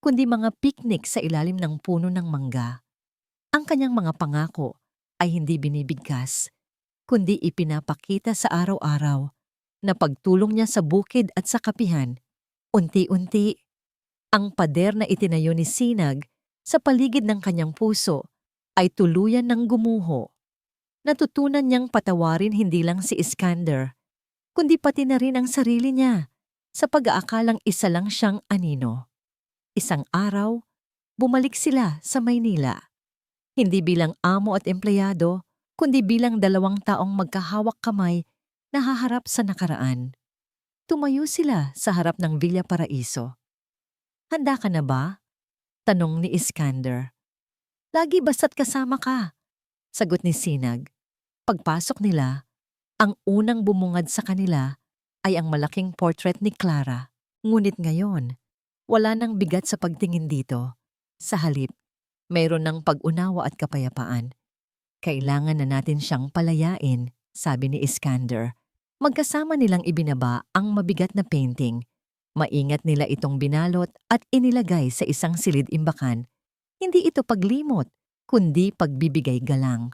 kundi mga picnic sa ilalim ng puno ng mangga. Ang kanyang mga pangako ay hindi binibigkas, kundi ipinapakita sa araw-araw na pagtulong niya sa bukid at sa kapihan. Unti-unti, ang pader na itinayo ni Sinag sa paligid ng kanyang puso ay tuluyan ng gumuho. Natutunan niyang patawarin hindi lang si Iskander, kundi pati na rin ang sarili niya sa pag-aakalang isa lang siyang anino. Isang araw, bumalik sila sa Maynila. Hindi bilang amo at empleyado, kundi bilang dalawang taong magkahawak kamay na haharap sa nakaraan. Tumayo sila sa harap ng Villa Paraiso. Handa ka na ba? Tanong ni Iskander. Lagi basta't kasama ka, sagot ni Sinag. Pagpasok nila, ang unang bumungad sa kanila ay ang malaking portrait ni Clara. Ngunit ngayon, wala nang bigat sa pagtingin dito. Sa halip, mayroon ng pag-unawa at kapayapaan. Kailangan na natin siyang palayain, sabi ni Iskander. Magkasama nilang ibinaba ang mabigat na painting. Maingat nila itong binalot at inilagay sa isang silid-imbakan. Hindi ito paglimot, kundi pagbibigay galang.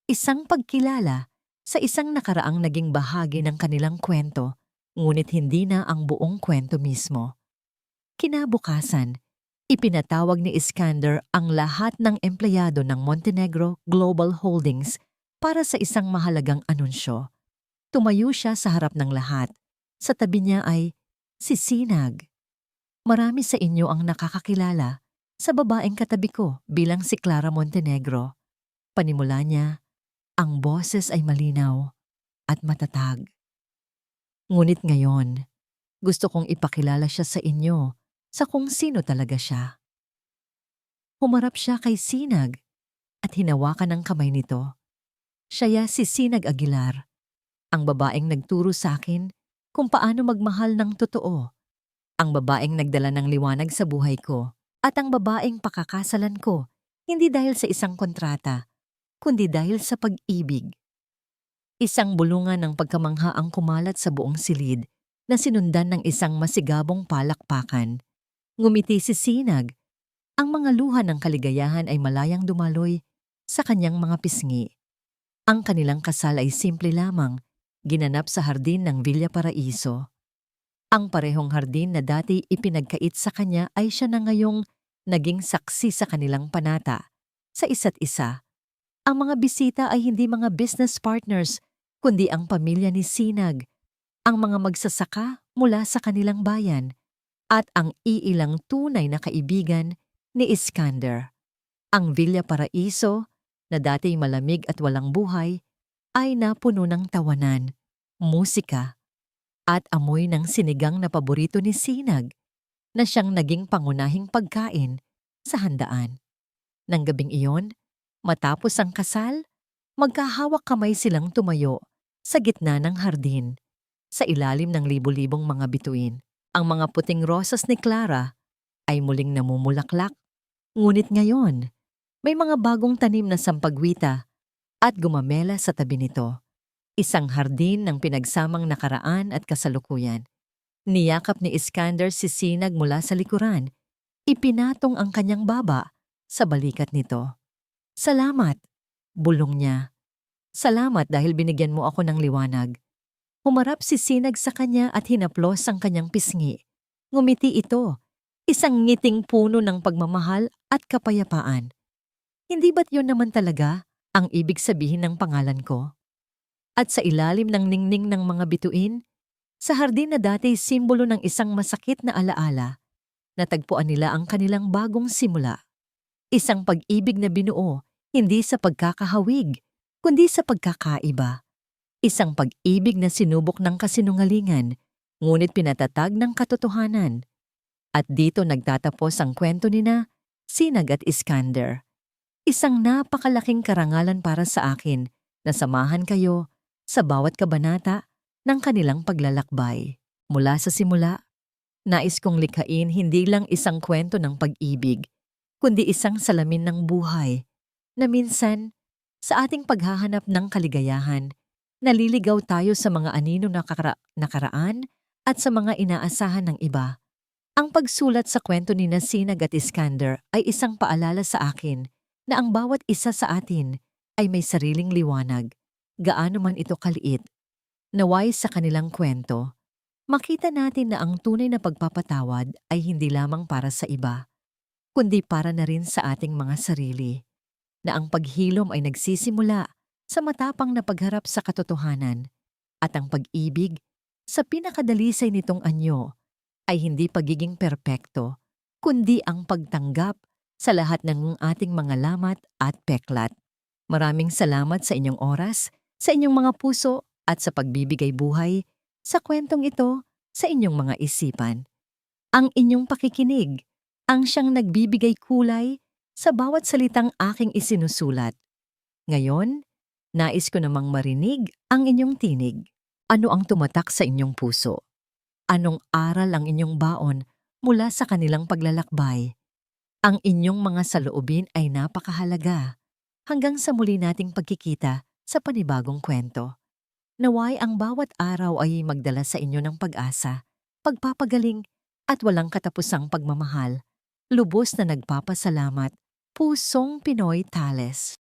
Isang pagkilala sa isang nakaraang naging bahagi ng kanilang kwento, ngunit hindi na ang buong kwento mismo. Kinabukasan, ipinatawag ni Iskander ang lahat ng empleyado ng Montenegro Global Holdings para sa isang mahalagang anunsyo. Tumayo siya sa harap ng lahat. Sa tabi niya ay si Sinag. Marami sa inyo ang nakakakilala sa babaeng katabi ko bilang si Clara Montenegro. Panimula niya, ang boses ay malinaw at matatag. Ngunit ngayon, Gusto kong ipakilala siya sa inyo, sa kung sino talaga siya. Humarap siya kay Sinag at hinawakan ang kamay nito. Siya si Sinag Aguilar, ang babaeng nagturo sa akin kung paano magmahal ng totoo, ang babaeng nagdala ng liwanag sa buhay ko, at ang babaeng pakakasalan ko, hindi dahil sa isang kontrata, kundi dahil sa pag-ibig. Isang bulungan ng pagkamangha ang kumalat sa buong silid na sinundan ng isang masigabong palakpakan. Ngumiti si Sinag. Ang mga luha ng kaligayahan ay malayang dumaloy sa kanyang mga pisngi. Ang kanilang kasal ay simple lamang, ginanap sa hardin ng Villa Paraiso. Ang parehong hardin na dati ipinagkait sa kanya ay siya na ngayong naging saksi sa kanilang panata, sa isa't isa. Ang mga bisita ay hindi mga business partners, kundi ang pamilya ni Sinag, ang mga magsasaka mula sa kanilang bayan, at ang iilang tunay na kaibigan ni Iskander. Ang Villa Paraiso, na dati malamig at walang buhay, ay napuno ng tawanan, musika, at amoy ng sinigang na paborito ni Sinag na siyang naging pangunahing pagkain sa handaan. Nang gabing iyon, matapos ang kasal, magkahawak kamay silang tumayo sa gitna ng hardin, sa ilalim ng libu-libong mga bituin. Ang mga puting rosas ni Clara ay muling namumulaklak. Ngunit ngayon, may mga bagong tanim na sampagwita at gumamela sa tabi nito. Isang hardin ng pinagsamang nakaraan at kasalukuyan. Niyakap ni Iskander si Sinag mula sa likuran. Ipinatong ang kanyang baba sa balikat nito. Salamat, bulong niya. Salamat dahil binigyan mo ako ng liwanag. Humarap si Sinag sa kanya at hinaplos ang kanyang pisngi. Ngumiti ito. Isang ngiting puno ng pagmamahal at kapayapaan. Hindi ba't yun naman talaga ang ibig sabihin ng pangalan ko? At sa ilalim ng ningning ng mga bituin, sa hardin na dati simbolo ng isang masakit na alaala, natagpuan nila ang kanilang bagong simula. Isang pag-ibig na binuo, hindi sa pagkakahawig, kundi sa pagkakaiba. Isang pag-ibig na sinubok ng kasinungalingan, ngunit pinatatag ng katotohanan. At dito nagtatapos ang kwento nina Sinag at Iskander. Isang napakalaking karangalan para sa akin na samahan kayo sa bawat kabanata ng kanilang paglalakbay. Mula sa simula, nais kong likhain hindi lang isang kwento ng pag-ibig, kundi isang salamin ng buhay na minsan, sa ating paghahanap ng kaligayahan, naliligaw tayo sa mga anino na nakaraan at sa mga inaasahan ng iba. Ang pagsulat sa kwento ni Sinag at Iskander ay isang paalala sa akin na ang bawat isa sa atin ay may sariling liwanag, gaano man ito kaliit. Naway sa kanilang kwento, makita natin na ang tunay na pagpapatawad ay hindi lamang para sa iba, kundi para na rin sa ating mga sarili, na ang paghilom ay nagsisimula sa matapang na pagharap sa katotohanan, at ang pag-ibig, sa pinakadalisay nitong anyo, ay hindi pagiging perpekto, kundi ang pagtanggap sa lahat ng ating mga lamat at peklat. Maraming salamat sa inyong oras, sa inyong mga puso at sa pagbibigay buhay sa kwentong ito sa inyong mga isipan. Ang inyong pakikinig ang siyang nagbibigay kulay sa bawat salitang aking isinusulat. Ngayon, nais ko namang marinig ang inyong tinig. Ano ang tumatak sa inyong puso? Anong aral ang inyong baon mula sa kanilang paglalakbay? Ang inyong mga saloobin ay napakahalaga. Hanggang sa muli nating pagkikita sa panibagong kwento. Naway ang bawat araw ay magdala sa inyo ng pag-asa, pagpapagaling at walang katapusang pagmamahal. Lubos na nagpapasalamat, Pusong Pinoy Tales.